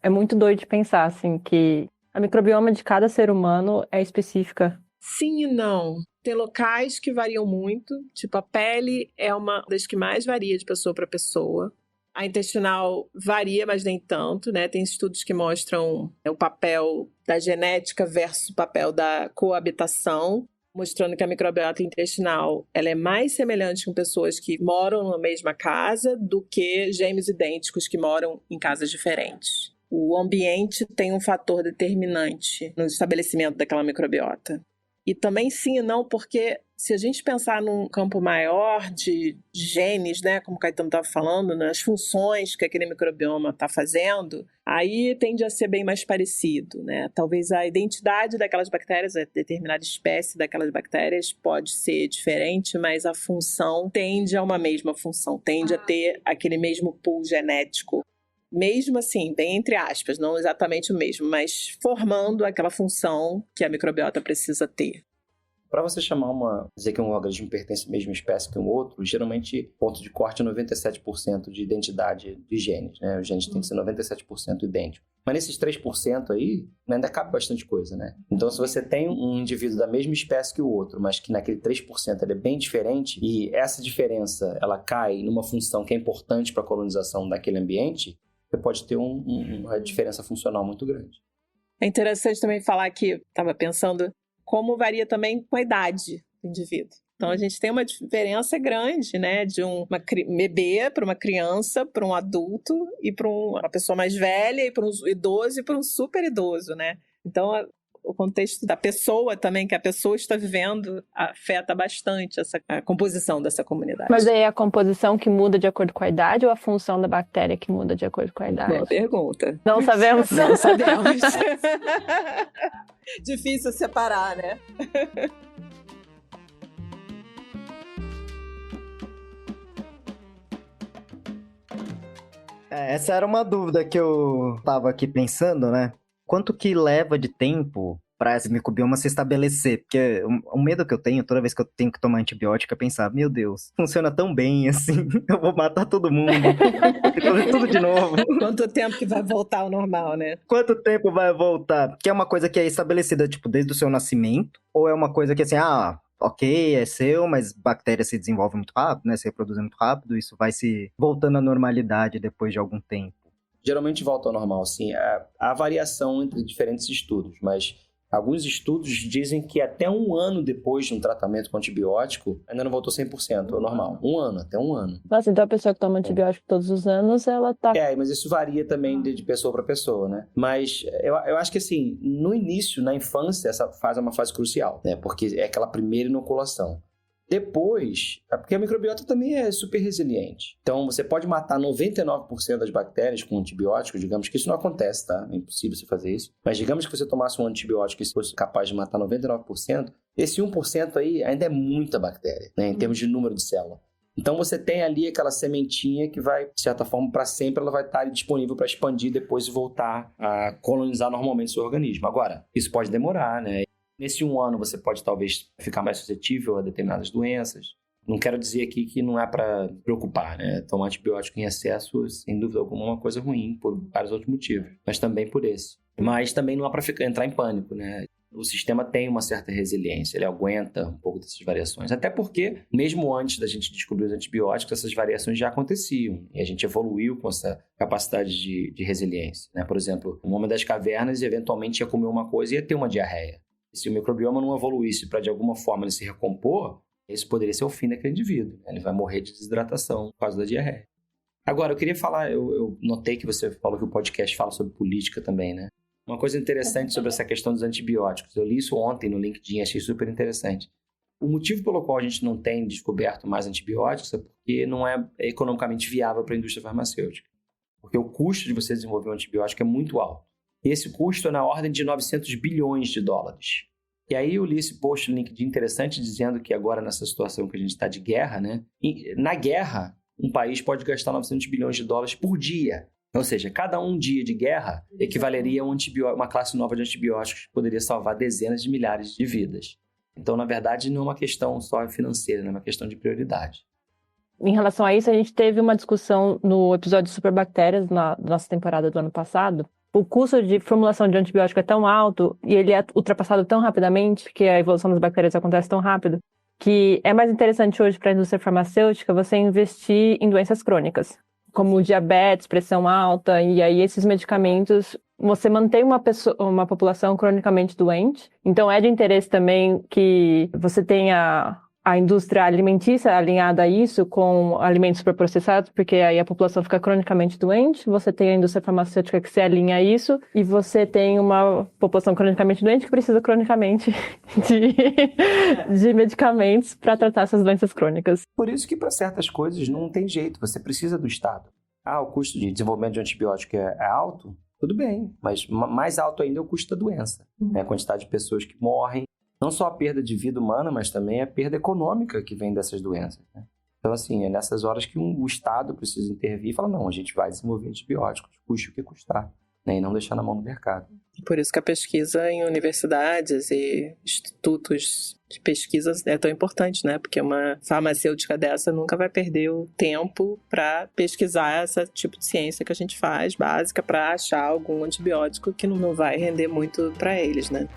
É muito doido de pensar, assim, que a microbioma de cada ser humano é específica. Sim e não. Tem locais que variam muito, tipo a pele é uma das que mais varia de pessoa para pessoa. A intestinal varia, mas nem tanto, né? Tem estudos que mostram o papel da genética versus o papel da coabitação, mostrando que a microbiota intestinal ela é mais semelhante com pessoas que moram na mesma casa do que gêmeos idênticos que moram em casas diferentes. O ambiente tem um fator determinante no estabelecimento daquela microbiota. E também sim e não, porque se a gente pensar num campo maior de genes, né, como o Caetano estava falando, nas funções que aquele microbioma está fazendo, aí tende a ser bem mais parecido, né? Talvez a identidade daquelas bactérias, a determinada espécie daquelas bactérias pode ser diferente, mas a função tende a uma mesma função, tende a ter aquele mesmo pool genético. Mesmo assim, bem entre aspas, não exatamente o mesmo, mas formando aquela função que a microbiota precisa ter. Para você dizer que um organismo pertence à mesma espécie que um outro, geralmente ponto de corte é 97% de identidade de genes, né? Os genes têm que ser 97% idênticos. Mas nesses 3% aí, ainda cabe bastante coisa, né? Então, se você tem um indivíduo da mesma espécie que o outro, mas que naquele 3% ele é bem diferente, e essa diferença ela cai numa função que é importante para a colonização daquele ambiente, você pode ter uma diferença funcional muito grande. É interessante também falar que, estava pensando, como varia também com a idade do indivíduo. Então, a gente tem uma diferença grande, né, de um bebê para uma criança, para um adulto, e para uma pessoa mais velha, e para um idoso, e para um super idoso, né? Então, o contexto da pessoa também, que a pessoa está vivendo, afeta bastante a composição dessa comunidade. Mas aí é a composição que muda de acordo com a idade ou a função da bactéria que muda de acordo com a idade? Boa pergunta. Não sabemos? Não sabemos. Difícil separar, né? Essa era uma dúvida que eu tava aqui pensando, né? Quanto que leva de tempo para esse microbioma se estabelecer? Porque o medo que eu tenho, toda vez que eu tenho que tomar antibiótico, é pensar, meu Deus, funciona tão bem assim, eu vou matar todo mundo, vou ter que fazer tudo de novo. Quanto tempo que vai voltar ao normal, né? Quanto tempo vai voltar? Que é uma coisa que é estabelecida, tipo, desde o seu nascimento? Ou é uma coisa que, assim, ok, é seu, mas bactérias se desenvolvem muito rápido, né? Se reproduzem muito rápido, isso vai se voltando à normalidade depois de algum tempo. Geralmente volta ao normal, sim. Há variação entre diferentes estudos, mas alguns estudos dizem que até um ano depois de um tratamento com antibiótico, ainda não voltou 100% ao normal. Até um ano. Nossa, então a pessoa que toma antibiótico todos os anos, ela tá... Mas isso varia também de pessoa para pessoa, né? Mas eu acho que, assim, no início, na infância, essa fase é uma fase crucial, né? Porque é aquela primeira inoculação. Depois, porque a microbiota também é super resiliente. Então, você pode matar 99% das bactérias com antibióticos, digamos que isso não acontece, tá? É impossível você fazer isso. Mas digamos que você tomasse um antibiótico e fosse capaz de matar 99%, esse 1% aí ainda é muita bactéria, né? Em termos de número de célula. Então você tem ali aquela sementinha que vai, de certa forma, para sempre, ela vai estar disponível para expandir depois e voltar a colonizar normalmente o seu organismo. Agora, isso pode demorar, né? Nesse 1 ano você pode talvez ficar mais suscetível a determinadas doenças. Não quero dizer aqui que não é para preocupar, né? Tomar antibiótico em excesso, sem dúvida alguma, é uma coisa ruim por vários outros motivos, mas também por esse. Mas também não é para entrar em pânico, né? O sistema tem uma certa resiliência, ele aguenta um pouco dessas variações. Até porque, mesmo antes da gente descobrir os antibióticos, essas variações já aconteciam. E a gente evoluiu com essa capacidade de resiliência, né? Por exemplo, o homem das cavernas eventualmente ia comer uma coisa e ia ter uma diarreia. E se o microbioma não evoluísse para, de alguma forma, ele se recompor, isso poderia ser o fim daquele indivíduo. Ele vai morrer de desidratação por causa da diarreia. Agora, eu queria falar, eu notei que você falou que o podcast fala sobre política também, né? Uma coisa interessante sobre essa questão dos antibióticos. Eu li isso ontem no LinkedIn, achei super interessante. O motivo pelo qual a gente não tem descoberto mais antibióticos é porque não é economicamente viável para a indústria farmacêutica. Porque o custo de você desenvolver um antibiótico é muito alto. E esse custo é na ordem de 900 bilhões de dólares. E aí eu li esse post no LinkedIn interessante dizendo que agora nessa situação que a gente está de guerra, né? E na guerra, um país pode gastar 900 bilhões de dólares por dia. Ou seja, cada um dia de guerra equivaleria a uma classe nova de antibióticos que poderia salvar dezenas de milhares de vidas. Então, na verdade, não é uma questão só financeira, é uma questão de prioridade. Em relação a isso, a gente teve uma discussão no episódio de Superbactérias, na nossa temporada do ano passado. O custo de formulação de antibiótico é tão alto e ele é ultrapassado tão rapidamente, porque a evolução das bactérias acontece tão rápido, que é mais interessante hoje para a indústria farmacêutica você investir em doenças crônicas, como diabetes, pressão alta, e aí esses medicamentos, você mantém uma população cronicamente doente. Então é de interesse também que você tenha a indústria alimentícia alinhada a isso com alimentos superprocessados, porque aí a população fica cronicamente doente, você tem a indústria farmacêutica que se alinha a isso, e você tem uma população cronicamente doente que precisa cronicamente de medicamentos para tratar essas doenças crônicas. Por isso que para certas coisas não tem jeito, você precisa do Estado. O custo de desenvolvimento de antibiótico é alto? Tudo bem, mas mais alto ainda é o custo da doença. A quantidade de pessoas que morrem, não só a perda de vida humana, mas também a perda econômica que vem dessas doenças, né? Então, assim, é nessas horas que o Estado precisa intervir e falar, não, a gente vai desenvolver antibióticos, custe o que custar, né? E não deixar na mão do mercado. Por isso que a pesquisa em universidades e institutos de pesquisa é tão importante, né? Porque uma farmacêutica dessa nunca vai perder o tempo para pesquisar esse tipo de ciência que a gente faz, básica, para achar algum antibiótico que não vai render muito para eles, né?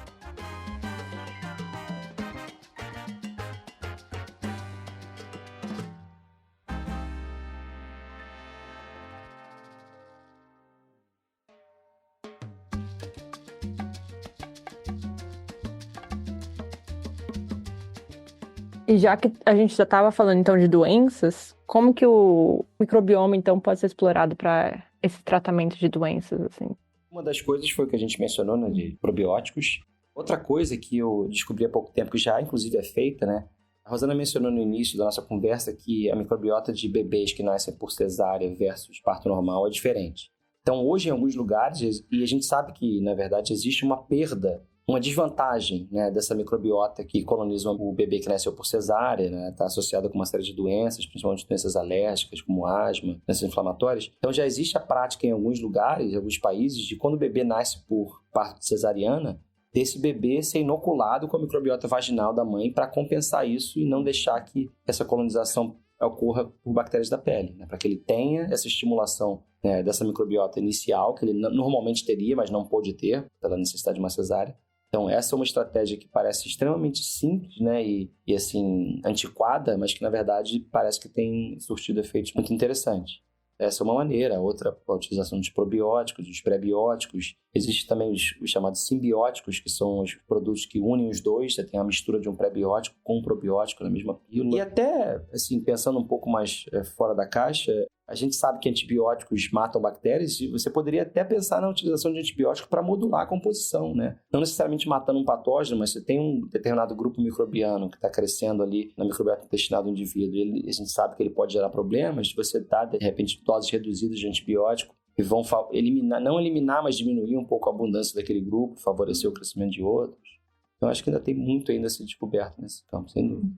E já que a gente já estava falando então de doenças, como que o microbioma então pode ser explorado para esse tratamento de doenças, assim? Uma das coisas foi o que a gente mencionou, né, de probióticos. Outra coisa que eu descobri há pouco tempo, que já inclusive é feita, né? A Rosana mencionou no início da nossa conversa que a microbiota de bebês que nascem por cesárea versus parto normal é diferente. Então, hoje, em alguns lugares, e a gente sabe que, na verdade, existe uma perda, uma desvantagem, né, dessa microbiota que coloniza o bebê que nasceu por cesárea, né, está associada com uma série de doenças, principalmente doenças alérgicas, como asma, doenças inflamatórias. Então, já existe a prática em alguns lugares, em alguns países, de quando o bebê nasce por parto cesariana, desse bebê ser inoculado com a microbiota vaginal da mãe para compensar isso e não deixar que essa colonização ocorra por bactérias da pele, né, para que ele tenha essa estimulação, né, dessa microbiota inicial, que ele normalmente teria, mas não pôde ter, pela necessidade de uma cesárea. Então, essa é uma estratégia que parece extremamente simples, né, e assim, antiquada, mas que, na verdade, parece que tem surtido efeitos muito interessantes. Essa é uma maneira. Outra, a utilização dos probióticos, dos pré-bióticos. Existem também os chamados simbióticos, que são os produtos que unem os dois. Você tem a mistura de um pré-biótico com um probiótico na mesma pílula. E até, assim, pensando um pouco mais fora da caixa, a gente sabe que antibióticos matam bactérias e você poderia até pensar na utilização de antibióticos para modular a composição, né? Não necessariamente matando um patógeno, mas você tem um determinado grupo microbiano que está crescendo ali na microbiota intestinal do indivíduo. E a gente sabe que ele pode gerar problemas. Você dá, de repente, doses reduzidas de antibiótico que vão não eliminar, mas diminuir um pouco a abundância daquele grupo, favorecer o crescimento de outros. Então, acho que ainda tem muito ainda a ser descoberto nesse campo, sem dúvida.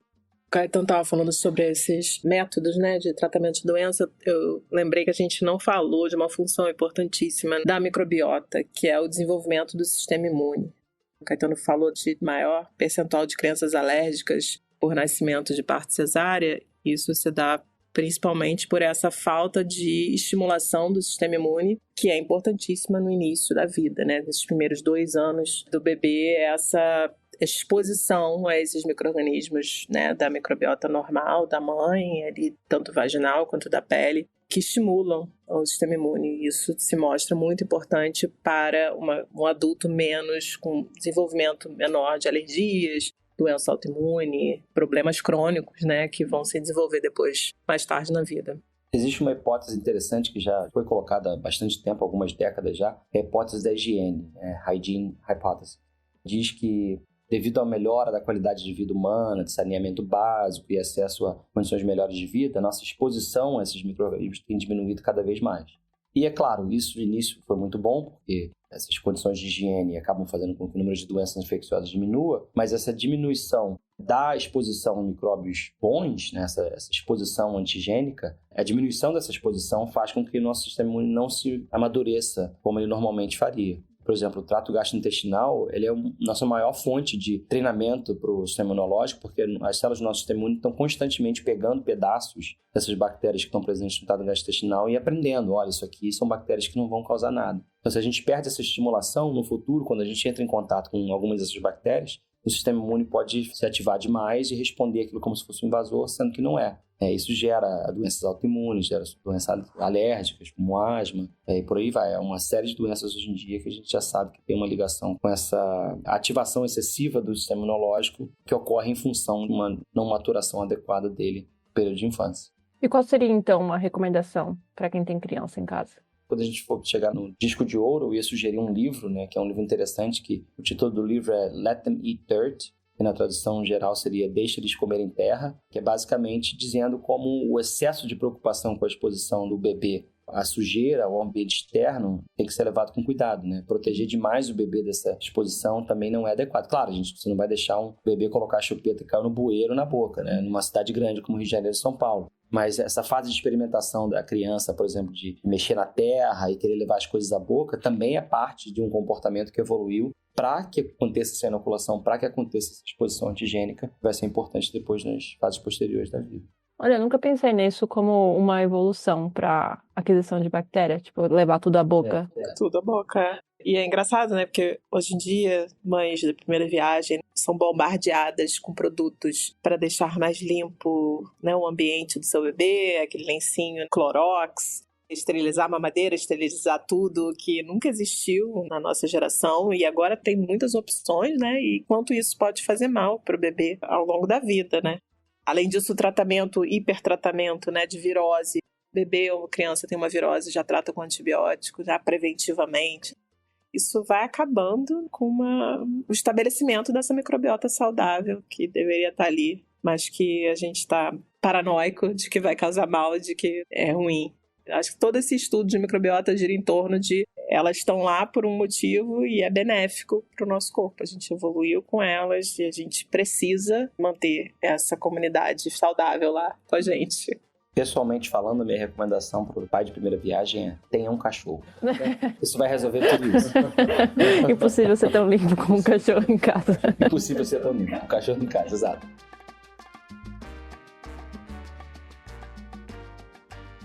Caetano estava falando sobre esses métodos, né, de tratamento de doença. Eu lembrei que a gente não falou de uma função importantíssima da microbiota, que é o desenvolvimento do sistema imune. O Caetano falou de maior percentual de crianças alérgicas por nascimento de parto cesárea. Isso se dá principalmente por essa falta de estimulação do sistema imune, que é importantíssima no início da vida, né? Nesses primeiros 2 anos do bebê, essa exposição a esses micro-organismos, né, da microbiota normal, da mãe, ali, tanto vaginal quanto da pele, que estimulam o sistema imune. Isso se mostra muito importante para um adulto com desenvolvimento menor de alergias, doença autoimune, problemas crônicos, né, que vão se desenvolver depois, mais tarde na vida. Existe uma hipótese interessante que já foi colocada há bastante tempo, algumas décadas já, é a hipótese da higiene, Hygiene Hypothesis. Diz que devido à melhora da qualidade de vida humana, de saneamento básico e acesso a condições melhores de vida, nossa exposição a esses micro-organismos tem diminuído cada vez mais. E é claro, isso no início foi muito bom, porque essas condições de higiene acabam fazendo com que o número de doenças infecciosas diminua, mas essa diminuição da exposição a micróbios bons, né, essa exposição antigênica, a diminuição dessa exposição faz com que o nosso sistema imune não se amadureça como ele normalmente faria. Por exemplo, o trato gastrointestinal, ele é a nossa maior fonte de treinamento para o sistema imunológico, porque as células do nosso sistema imune estão constantemente pegando pedaços dessas bactérias que estão presentes no trato gastrointestinal e aprendendo, olha, isso aqui são bactérias que não vão causar nada. Então, se a gente perde essa estimulação, no futuro, quando a gente entra em contato com algumas dessas bactérias, o sistema imune pode se ativar demais e responder aquilo como se fosse um invasor, sendo que não é. Isso gera doenças autoimunes, gera doenças alérgicas, como asma, e por aí vai. É uma série de doenças hoje em dia que a gente já sabe que tem uma ligação com essa ativação excessiva do sistema imunológico que ocorre em função de uma não maturação adequada dele no período de infância. E qual seria, então, uma recomendação para quem tem criança em casa? Quando a gente for chegar no disco de ouro, eu ia sugerir um livro, né, que é um livro interessante, que o título do livro é Let Them Eat Dirt, que na tradução geral seria Deixa Eles Comerem Terra, que é basicamente dizendo como o excesso de preocupação com a exposição do bebê à sujeira, ao ambiente externo, tem que ser levado com cuidado, né? Proteger demais o bebê dessa exposição também não é adequado. Claro, você não vai deixar um bebê colocar a chupeta e cair no bueiro na boca, né? Numa cidade grande como Rio de Janeiro e São Paulo. Mas essa fase de experimentação da criança, por exemplo, de mexer na terra e querer levar as coisas à boca, também é parte de um comportamento que evoluiu para que aconteça essa inoculação, para que aconteça essa exposição antigênica, vai ser importante depois nas fases posteriores da vida. Olha, eu nunca pensei nisso como uma evolução para aquisição de bactéria, tipo, levar tudo à boca. Tudo à boca. E é engraçado, né? Porque hoje em dia, mães da primeira viagem são bombardeadas com produtos para deixar mais limpo, né, o ambiente do seu bebê, aquele lencinho Clorox, esterilizar a mamadeira, esterilizar tudo, que nunca existiu na nossa geração e agora tem muitas opções, né? E quanto isso pode fazer mal para o bebê ao longo da vida, né? Além disso, o tratamento, hipertratamento, né, de virose. Bebê ou criança tem uma virose, já trata com antibiótico, já preventivamente. Isso vai acabando com o estabelecimento dessa microbiota saudável que deveria estar ali, mas que a gente está paranoico de que vai causar mal, de que é ruim. Acho que todo esse estudo de microbiota gira em torno de elas estão lá por um motivo e é benéfico para o nosso corpo. A gente evoluiu com elas e a gente precisa manter essa comunidade saudável lá com a gente. Pessoalmente falando, a minha recomendação para o pai de primeira viagem é tenha um cachorro. Isso vai resolver tudo isso. Impossível ser tão limpo como um cachorro em casa. Impossível ser tão limpo como um cachorro em casa, exato.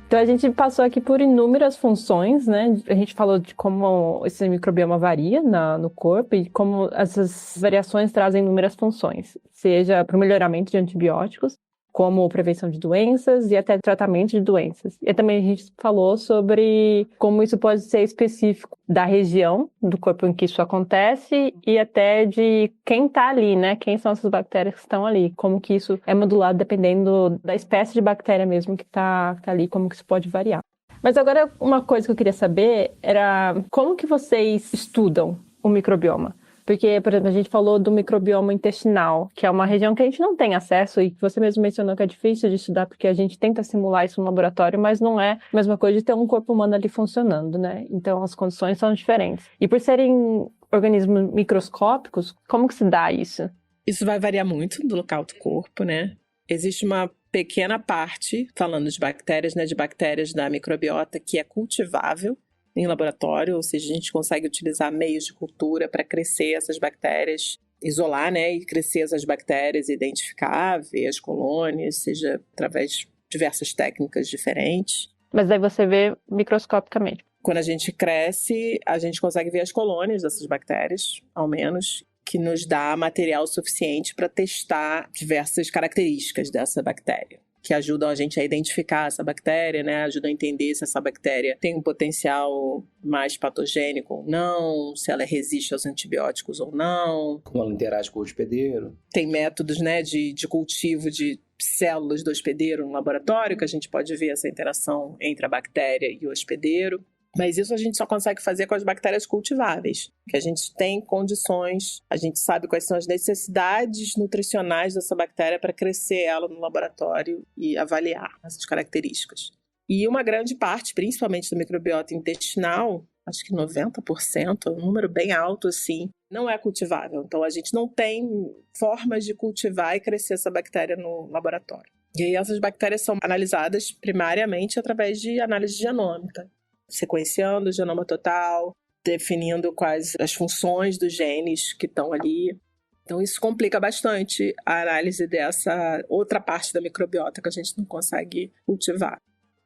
Então a gente passou aqui por inúmeras funções, né? A gente falou de como esse microbioma varia no corpo e como essas variações trazem inúmeras funções, seja para o melhoramento de antibióticos, como prevenção de doenças e até tratamento de doenças. E também a gente falou sobre como isso pode ser específico da região do corpo em que isso acontece e até de quem está ali, né? Quem são essas bactérias que estão ali, como que isso é modulado dependendo da espécie de bactéria mesmo que tá ali, como que isso pode variar. Mas agora uma coisa que eu queria saber era como que vocês estudam o microbioma? Porque, por exemplo, a gente falou do microbioma intestinal, que é uma região que a gente não tem acesso e que você mesmo mencionou que é difícil de estudar porque a gente tenta simular isso no laboratório, mas não é a mesma coisa de ter um corpo humano ali funcionando, né? Então, as condições são diferentes. E por serem organismos microscópicos, como que se dá isso? Isso vai variar muito do local do corpo, né? Existe uma pequena parte, falando de bactérias, né, de bactérias da microbiota, que é cultivável em laboratório, ou seja, a gente consegue utilizar meios de cultura para crescer essas bactérias, isolar, né, e crescer essas bactérias, identificar, ver as colônias, seja através de diversas técnicas diferentes. Mas daí você vê microscopicamente. Quando a gente cresce, a gente consegue ver as colônias dessas bactérias, ao menos, que nos dá material suficiente para testar diversas características dessa bactéria, que ajudam a gente a identificar essa bactéria, né? Ajudam a entender se essa bactéria tem um potencial mais patogênico ou não, se ela resiste aos antibióticos ou não. Como ela interage com o hospedeiro. Tem métodos, né, de cultivo de células do hospedeiro no laboratório, que a gente pode ver essa interação entre a bactéria e o hospedeiro. Mas isso a gente só consegue fazer com as bactérias cultiváveis, que a gente tem condições, a gente sabe quais são as necessidades nutricionais dessa bactéria para crescer ela no laboratório e avaliar essas características. E uma grande parte, principalmente do microbiota intestinal, acho que 90%, um número bem alto assim, não é cultivável. Então a gente não tem formas de cultivar e crescer essa bactéria no laboratório. E aí essas bactérias são analisadas primariamente através de análise genômica, sequenciando o genoma total, definindo quais as funções dos genes que estão ali. Então isso complica bastante a análise dessa outra parte da microbiota que a gente não consegue cultivar.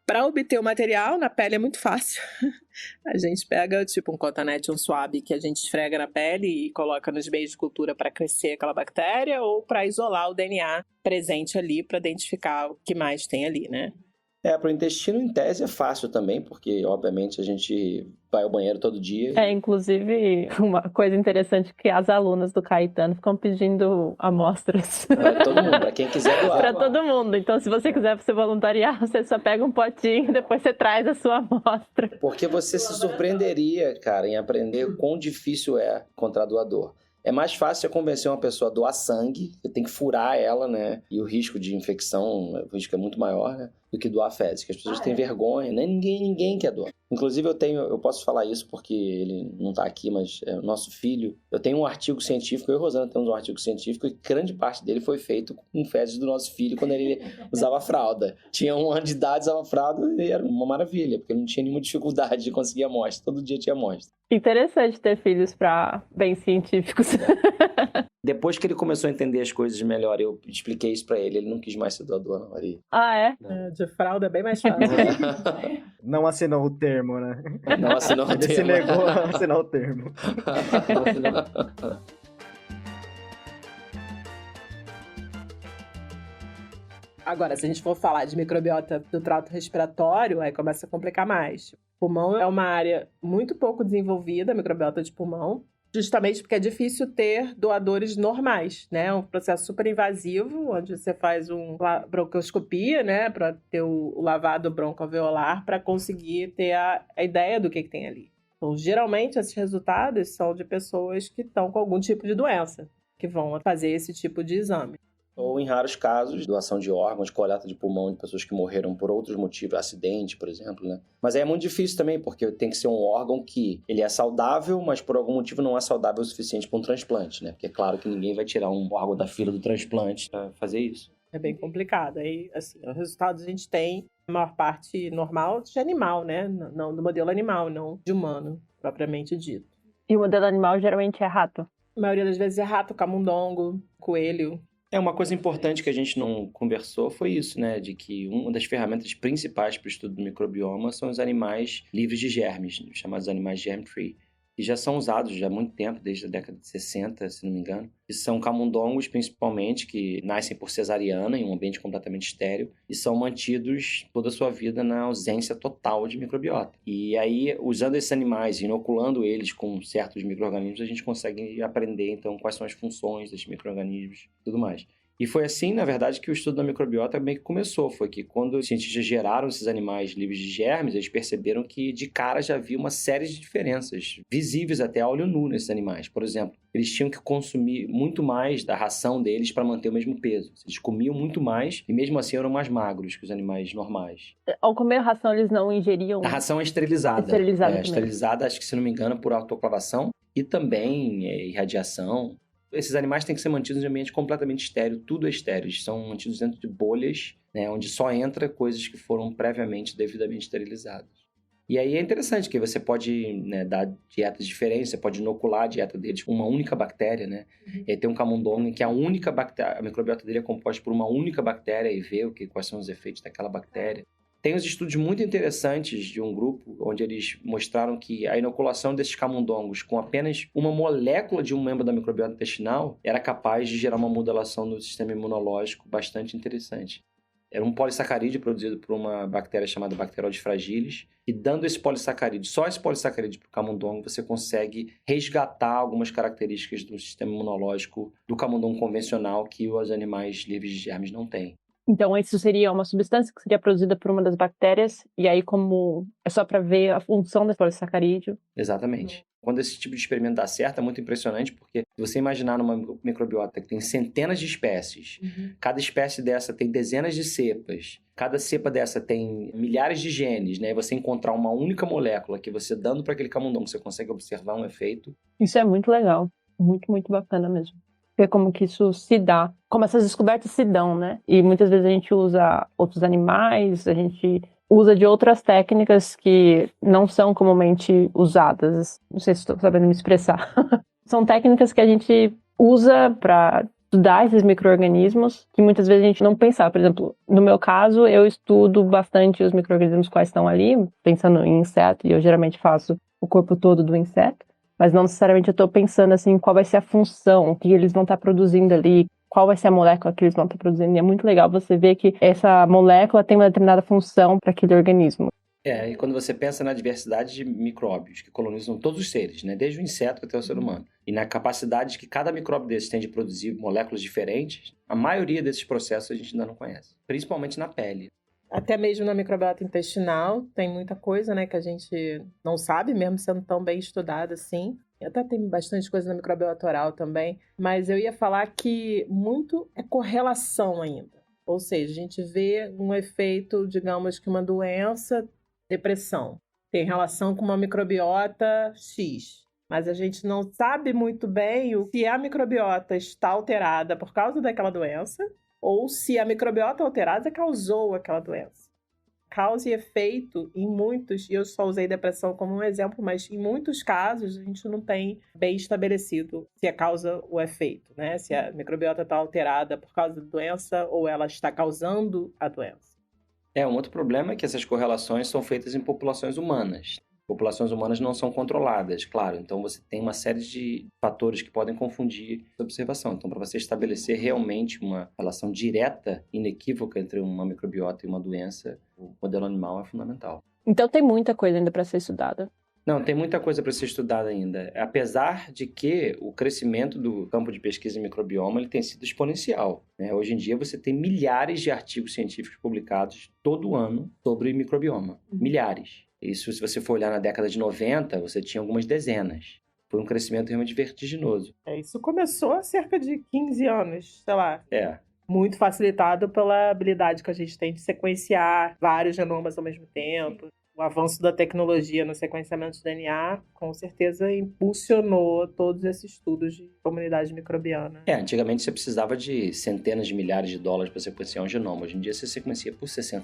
Para obter o material, na pele é muito fácil. A gente pega tipo um cotonete, um swab que a gente esfrega na pele e coloca nos meios de cultura para crescer aquela bactéria ou para isolar o DNA presente ali para identificar o que mais tem ali, né? Para o intestino, em tese, é fácil também, porque, obviamente, a gente vai ao banheiro todo dia. Inclusive, uma coisa interessante que as alunas do Caetano ficam pedindo amostras. Para todo mundo, para quem quiser doar. Para todo mundo. Então, se você quiser se voluntariar, você só pega um potinho e depois você traz a sua amostra. Porque você se surpreenderia, cara, em aprender quão difícil é encontrar doador. É mais fácil você convencer uma pessoa a doar sangue, você tem que furar ela, né? E o risco de infecção, o risco é muito maior, né? Do que doar fezes, que as pessoas têm vergonha, né? Ninguém quer doar. Inclusive eu posso falar isso porque ele não tá aqui, mas é o nosso filho. Eu tenho um artigo científico, eu e Rosana temos um artigo científico e grande parte dele foi feito com fezes do nosso filho quando ele usava fralda. Tinha 1 ano de idade, usava fralda e era uma maravilha, porque não tinha nenhuma dificuldade de conseguir amostra. Todo dia tinha amostra. Interessante ter filhos para bens científicos. Depois que ele começou a entender as coisas melhor, eu expliquei isso pra ele. Ele não quis mais ser doador, não, Maria. Ah, é? De fralda é bem mais fácil. Não assinou o termo, né? Não assinou o termo. Ele se negou a assinar o termo. Agora, se a gente for falar de microbiota do trato respiratório, aí começa a complicar mais. O pulmão é uma área muito pouco desenvolvida, a microbiota de pulmão, justamente porque é difícil ter doadores normais, né? É um processo super invasivo, onde você faz uma bronquioscopia, né? Para ter o lavado broncoalveolar, para conseguir ter a ideia do que tem ali. Então, geralmente, esses resultados são de pessoas que estão com algum tipo de doença, que vão fazer esse tipo de exame. Ou, em raros casos, doação de órgãos, coleta de pulmão de pessoas que morreram por outros motivos, acidente, por exemplo, né? Mas aí é muito difícil também, porque tem que ser um órgão que ele é saudável, mas por algum motivo não é saudável o suficiente para um transplante, né? Porque é claro que ninguém vai tirar um órgão da fila do transplante para fazer isso. É bem complicado. Aí, assim, os resultados a gente tem, a maior parte normal de animal, né? Não do modelo animal, não de humano, propriamente dito. E o modelo animal geralmente é rato? A maioria das vezes é rato, camundongo, coelho. Uma coisa importante que a gente não conversou foi isso, né? De que uma das ferramentas principais para o estudo do microbioma são os animais livres de germes, chamados animais germ-free, que já são usados já há muito tempo, desde a década de 60, se não me engano. E são camundongos, principalmente, que nascem por cesariana, em um ambiente completamente estéril, e são mantidos toda a sua vida na ausência total de microbiota. E aí, usando esses animais, inoculando eles com certos micro-organismos, a gente consegue aprender, então, quais são as funções desses micro-organismos e tudo mais. E foi assim, na verdade, que o estudo da microbiota meio que começou. Foi que quando os cientistas geraram esses animais livres de germes, eles perceberam que de cara já havia uma série de diferenças, visíveis até a olho nu nesses animais. Por exemplo, eles tinham que consumir muito mais da ração deles para manter o mesmo peso. Eles comiam muito mais e mesmo assim eram mais magros que os animais normais. Ao comer ração, eles não ingeriam... A ração é esterilizada. Esterilizada também. Esterilizada, acho que se não me engano, por autoclavação e também irradiação. Esses animais têm que ser mantidos em um ambiente completamente estéril, tudo é estéril. Eles são mantidos dentro de bolhas, né, onde só entra coisas que foram previamente, devidamente esterilizadas. E aí é interessante que você pode, né, dar dietas diferentes, você pode inocular a dieta deles com uma única bactéria, né? E aí tem um camundongo em que a microbiota dele é composta por uma única bactéria e ver quais são os efeitos daquela bactéria. Tem uns estudos muito interessantes de um grupo onde eles mostraram que a inoculação desses camundongos com apenas uma molécula de um membro da microbiota intestinal era capaz de gerar uma modulação no sistema imunológico bastante interessante. Era um polissacarídeo produzido por uma bactéria chamada Bacteroides fragilis, e dando esse polissacarídeo, só esse polissacarídeo para o camundongo, você consegue resgatar algumas características do sistema imunológico do camundongo convencional que os animais livres de germes não têm. Então, isso seria uma substância que seria produzida por uma das bactérias, e aí como é só para ver a função desse polissacarídeo. Exatamente. Quando esse tipo de experimento dá certo, é muito impressionante, porque se você imaginar numa microbiota que tem centenas de espécies, cada espécie dessa tem dezenas de cepas, cada cepa dessa tem milhares de genes, né? E você encontrar uma única molécula que você dando para aquele camundongo, você consegue observar um efeito. Isso é muito legal. Muito, muito bacana mesmo. Ver como que isso se dá, como essas descobertas se dão, né? E muitas vezes a gente usa outros animais, a gente usa de outras técnicas que não são comumente usadas. Não sei se estou sabendo me expressar. São técnicas que a gente usa para estudar esses micro-organismos que muitas vezes a gente não pensava. Por exemplo, no meu caso, eu estudo bastante os micro-organismos quais estão ali, pensando em inseto, e eu geralmente faço o corpo todo do inseto. Mas não necessariamente eu estou pensando assim, qual vai ser a função, o que eles vão estar produzindo ali, qual vai ser a molécula que eles vão estar produzindo. E é muito legal você ver que essa molécula tem uma determinada função para aquele organismo. E quando você pensa na diversidade de micróbios que colonizam todos os seres, né, desde o inseto até o ser humano, e na capacidade que cada micróbio desses tem de produzir moléculas diferentes, a maioria desses processos a gente ainda não conhece, principalmente na pele. Até mesmo na microbiota intestinal tem muita coisa, né, que a gente não sabe, mesmo sendo tão bem estudada assim. Até tem bastante coisa na microbiota oral também. Mas eu ia falar que muito é correlação ainda. Ou seja, a gente vê um efeito, digamos que uma doença, depressão, tem relação com uma microbiota X. Mas a gente não sabe muito bem se a microbiota está alterada por causa daquela doença, ou se a microbiota alterada causou aquela doença. Causa e efeito em muitos, e eu só usei depressão como um exemplo, mas em muitos casos a gente não tem bem estabelecido se é causa ou efeito, né? Se a microbiota está alterada por causa da doença ou ela está causando a doença. Um outro problema é que essas correlações são feitas em populações humanas. Populações humanas não são controladas, claro. Então, você tem uma série de fatores que podem confundir essa observação. Então, para você estabelecer realmente uma relação direta, inequívoca entre uma microbiota e uma doença, o modelo animal é fundamental. Então, tem muita coisa ainda para ser estudada. Não, tem muita coisa para ser estudada ainda. Apesar de que o crescimento do campo de pesquisa em microbioma ele tem sido exponencial, né? Hoje em dia, você tem milhares de artigos científicos publicados todo ano sobre microbioma. Milhares. Isso, se você for olhar na década de 90, você tinha algumas dezenas. Foi um crescimento realmente vertiginoso. Isso começou há cerca de 15 anos, sei lá. Muito facilitado pela habilidade que a gente tem de sequenciar vários genomas ao mesmo tempo. O avanço da tecnologia no sequenciamento de DNA, com certeza, impulsionou todos esses estudos de comunidade microbiana. Antigamente você precisava de centenas de milhares de dólares para sequenciar um genoma. Hoje em dia você sequencia por $60.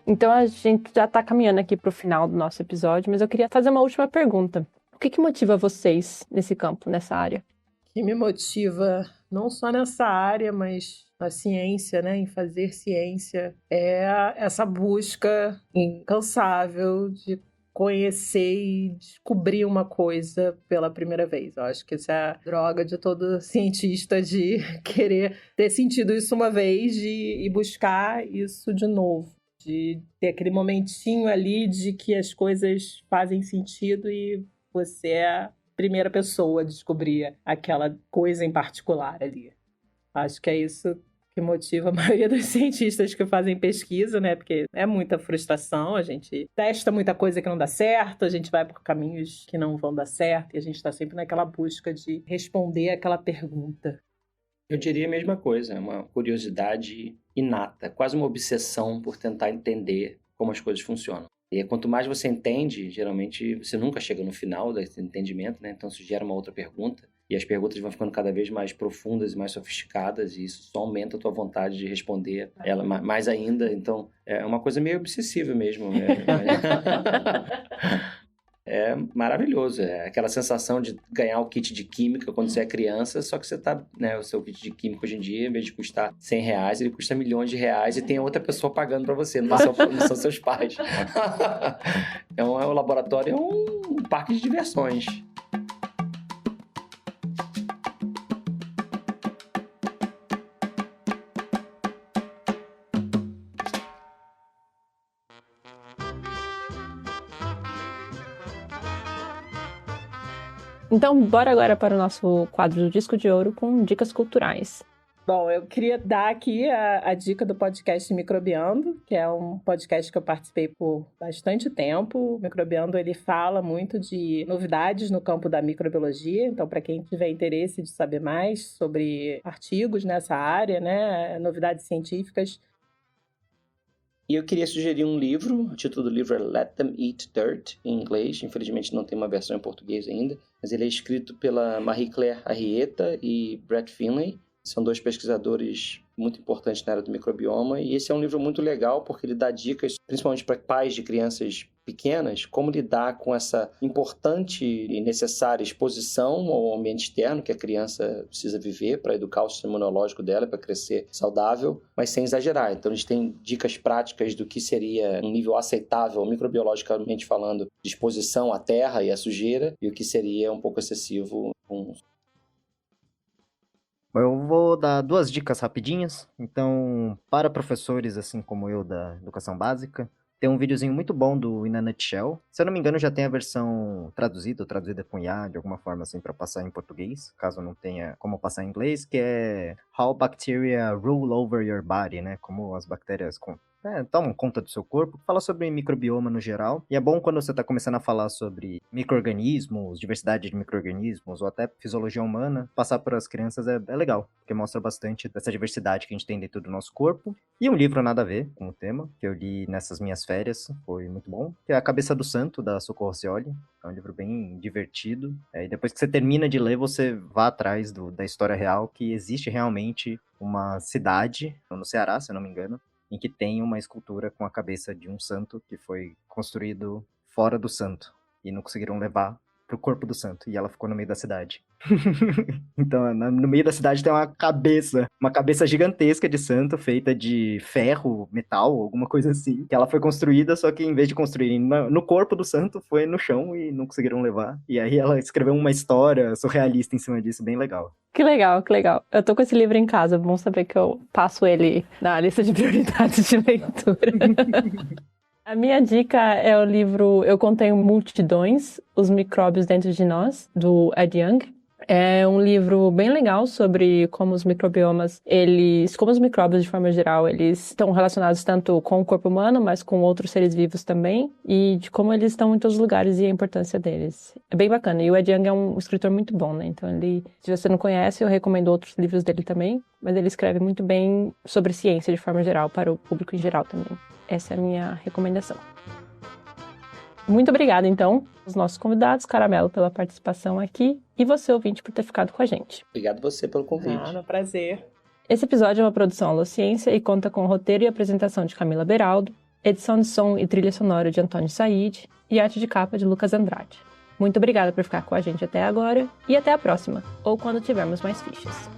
Então a gente já está caminhando aqui para o final do nosso episódio, mas eu queria fazer uma última pergunta. O que motiva vocês nesse campo, nessa área? O que me motiva, não só nessa área, mas na ciência, né, em fazer ciência, é essa busca incansável de conhecer e descobrir uma coisa pela primeira vez. Eu acho que essa é a droga de todo cientista, de querer ter sentido isso uma vez e buscar isso de novo. De ter aquele momentinho ali de que as coisas fazem sentido e você é a primeira pessoa a descobrir aquela coisa em particular ali. Acho que é isso que motiva a maioria dos cientistas que fazem pesquisa, né? Porque é muita frustração, a gente testa muita coisa que não dá certo, a gente vai por caminhos que não vão dar certo e a gente está sempre naquela busca de responder aquela pergunta. Eu diria a mesma coisa, é uma curiosidade inata, quase uma obsessão por tentar entender como as coisas funcionam. E quanto mais você entende, geralmente você nunca chega no final desse entendimento, né? Então isso gera uma outra pergunta. E as perguntas vão ficando cada vez mais profundas e mais sofisticadas, e isso só aumenta a tua vontade de responder ela mais ainda. Então, é uma coisa meio obsessiva mesmo. É maravilhoso. É aquela sensação de ganhar o kit de química quando você é criança, só que você tá, né, o seu kit de química hoje em dia, em vez de custar R$100, ele custa milhões de reais e tem outra pessoa pagando para você, não são seus pais. É um laboratório, é um parque de diversões. Então, bora agora para o nosso quadro do Disco de Ouro com dicas culturais. Bom, eu queria dar aqui a dica do podcast Microbiando, que é um podcast que eu participei por bastante tempo. O Microbiando, ele fala muito de novidades no campo da microbiologia. Então, para quem tiver interesse de saber mais sobre artigos nessa área, né, novidades científicas. E eu queria sugerir um livro, o título do livro é Let Them Eat Dirt, em inglês, infelizmente não tem uma versão em português ainda, mas ele é escrito pela Marie-Claire Arrieta e Brett Finlay, são 2 pesquisadores muito importantes na área do microbioma, e esse é um livro muito legal porque ele dá dicas, principalmente para pais de crianças pequenas, como lidar com essa importante e necessária exposição ao ambiente externo que a criança precisa viver para educar o sistema imunológico dela, para crescer saudável, mas sem exagerar. Então, eles têm dicas práticas do que seria um nível aceitável, microbiologicamente falando, de exposição à terra e à sujeira, e o que seria um pouco excessivo. Eu vou dar 2 dicas rapidinhas. Então, para professores assim como eu da educação básica, tem um videozinho muito bom do In a Nutshell. Se eu não me engano, já tem a versão traduzida com IA, de alguma forma assim, para passar em português, caso não tenha como passar em inglês, que é How Bacteria Rule Over Your Body, né? Como as bactérias tomam conta do seu corpo. Fala sobre microbioma no geral. E é bom quando você está começando a falar sobre micro-organismos, diversidade de micro-organismos, ou até fisiologia humana, passar para as crianças é legal, porque mostra bastante dessa diversidade que a gente tem dentro do nosso corpo. E um livro nada a ver com o tema, que eu li nessas minhas férias, foi muito bom, que é A Cabeça do Santo, da Socorro Cioli. É um livro bem divertido. E depois que você termina de ler, você vai atrás da história real, que existe realmente uma cidade, no Ceará, se eu não me engano, em que tem uma escultura com a cabeça de um santo que foi construído fora do santo. E não conseguiram levar pro corpo do santo. E ela ficou no meio da cidade. Então, no meio da cidade tem uma cabeça gigantesca de santo, feita de ferro, metal, alguma coisa assim. Que ela foi construída, só que em vez de construir no corpo do santo, foi no chão e não conseguiram levar. E aí ela escreveu uma história surrealista em cima disso, bem legal. Que legal, que legal. Eu tô com esse livro em casa, bom saber que eu passo ele na lista de prioridades de leitura. A minha dica é o livro Eu Contenho Multidões, Os Micróbios Dentro de Nós, do Ed Yong. É um livro bem legal sobre como os microbiomas, como os micróbios de forma geral, eles estão relacionados tanto com o corpo humano, mas com outros seres vivos também, e de como eles estão em todos os lugares e a importância deles. É bem bacana, e o Ed Yong é um escritor muito bom, né? Então se você não conhece, eu recomendo outros livros dele também, mas ele escreve muito bem sobre ciência de forma geral, para o público em geral também. Essa é a minha recomendação. Muito obrigada, então, aos nossos convidados, Caramelo, pela participação aqui, e você, ouvinte, por ter ficado com a gente. Obrigado você pelo convite. É um prazer. Esse episódio é uma produção Alociência e conta com roteiro e apresentação de Camila Beraldo, edição de som e trilha sonora de Antônio Said e arte de capa de Lucas Andrade. Muito obrigada por ficar com a gente até agora e até a próxima, ou quando tivermos mais fichas.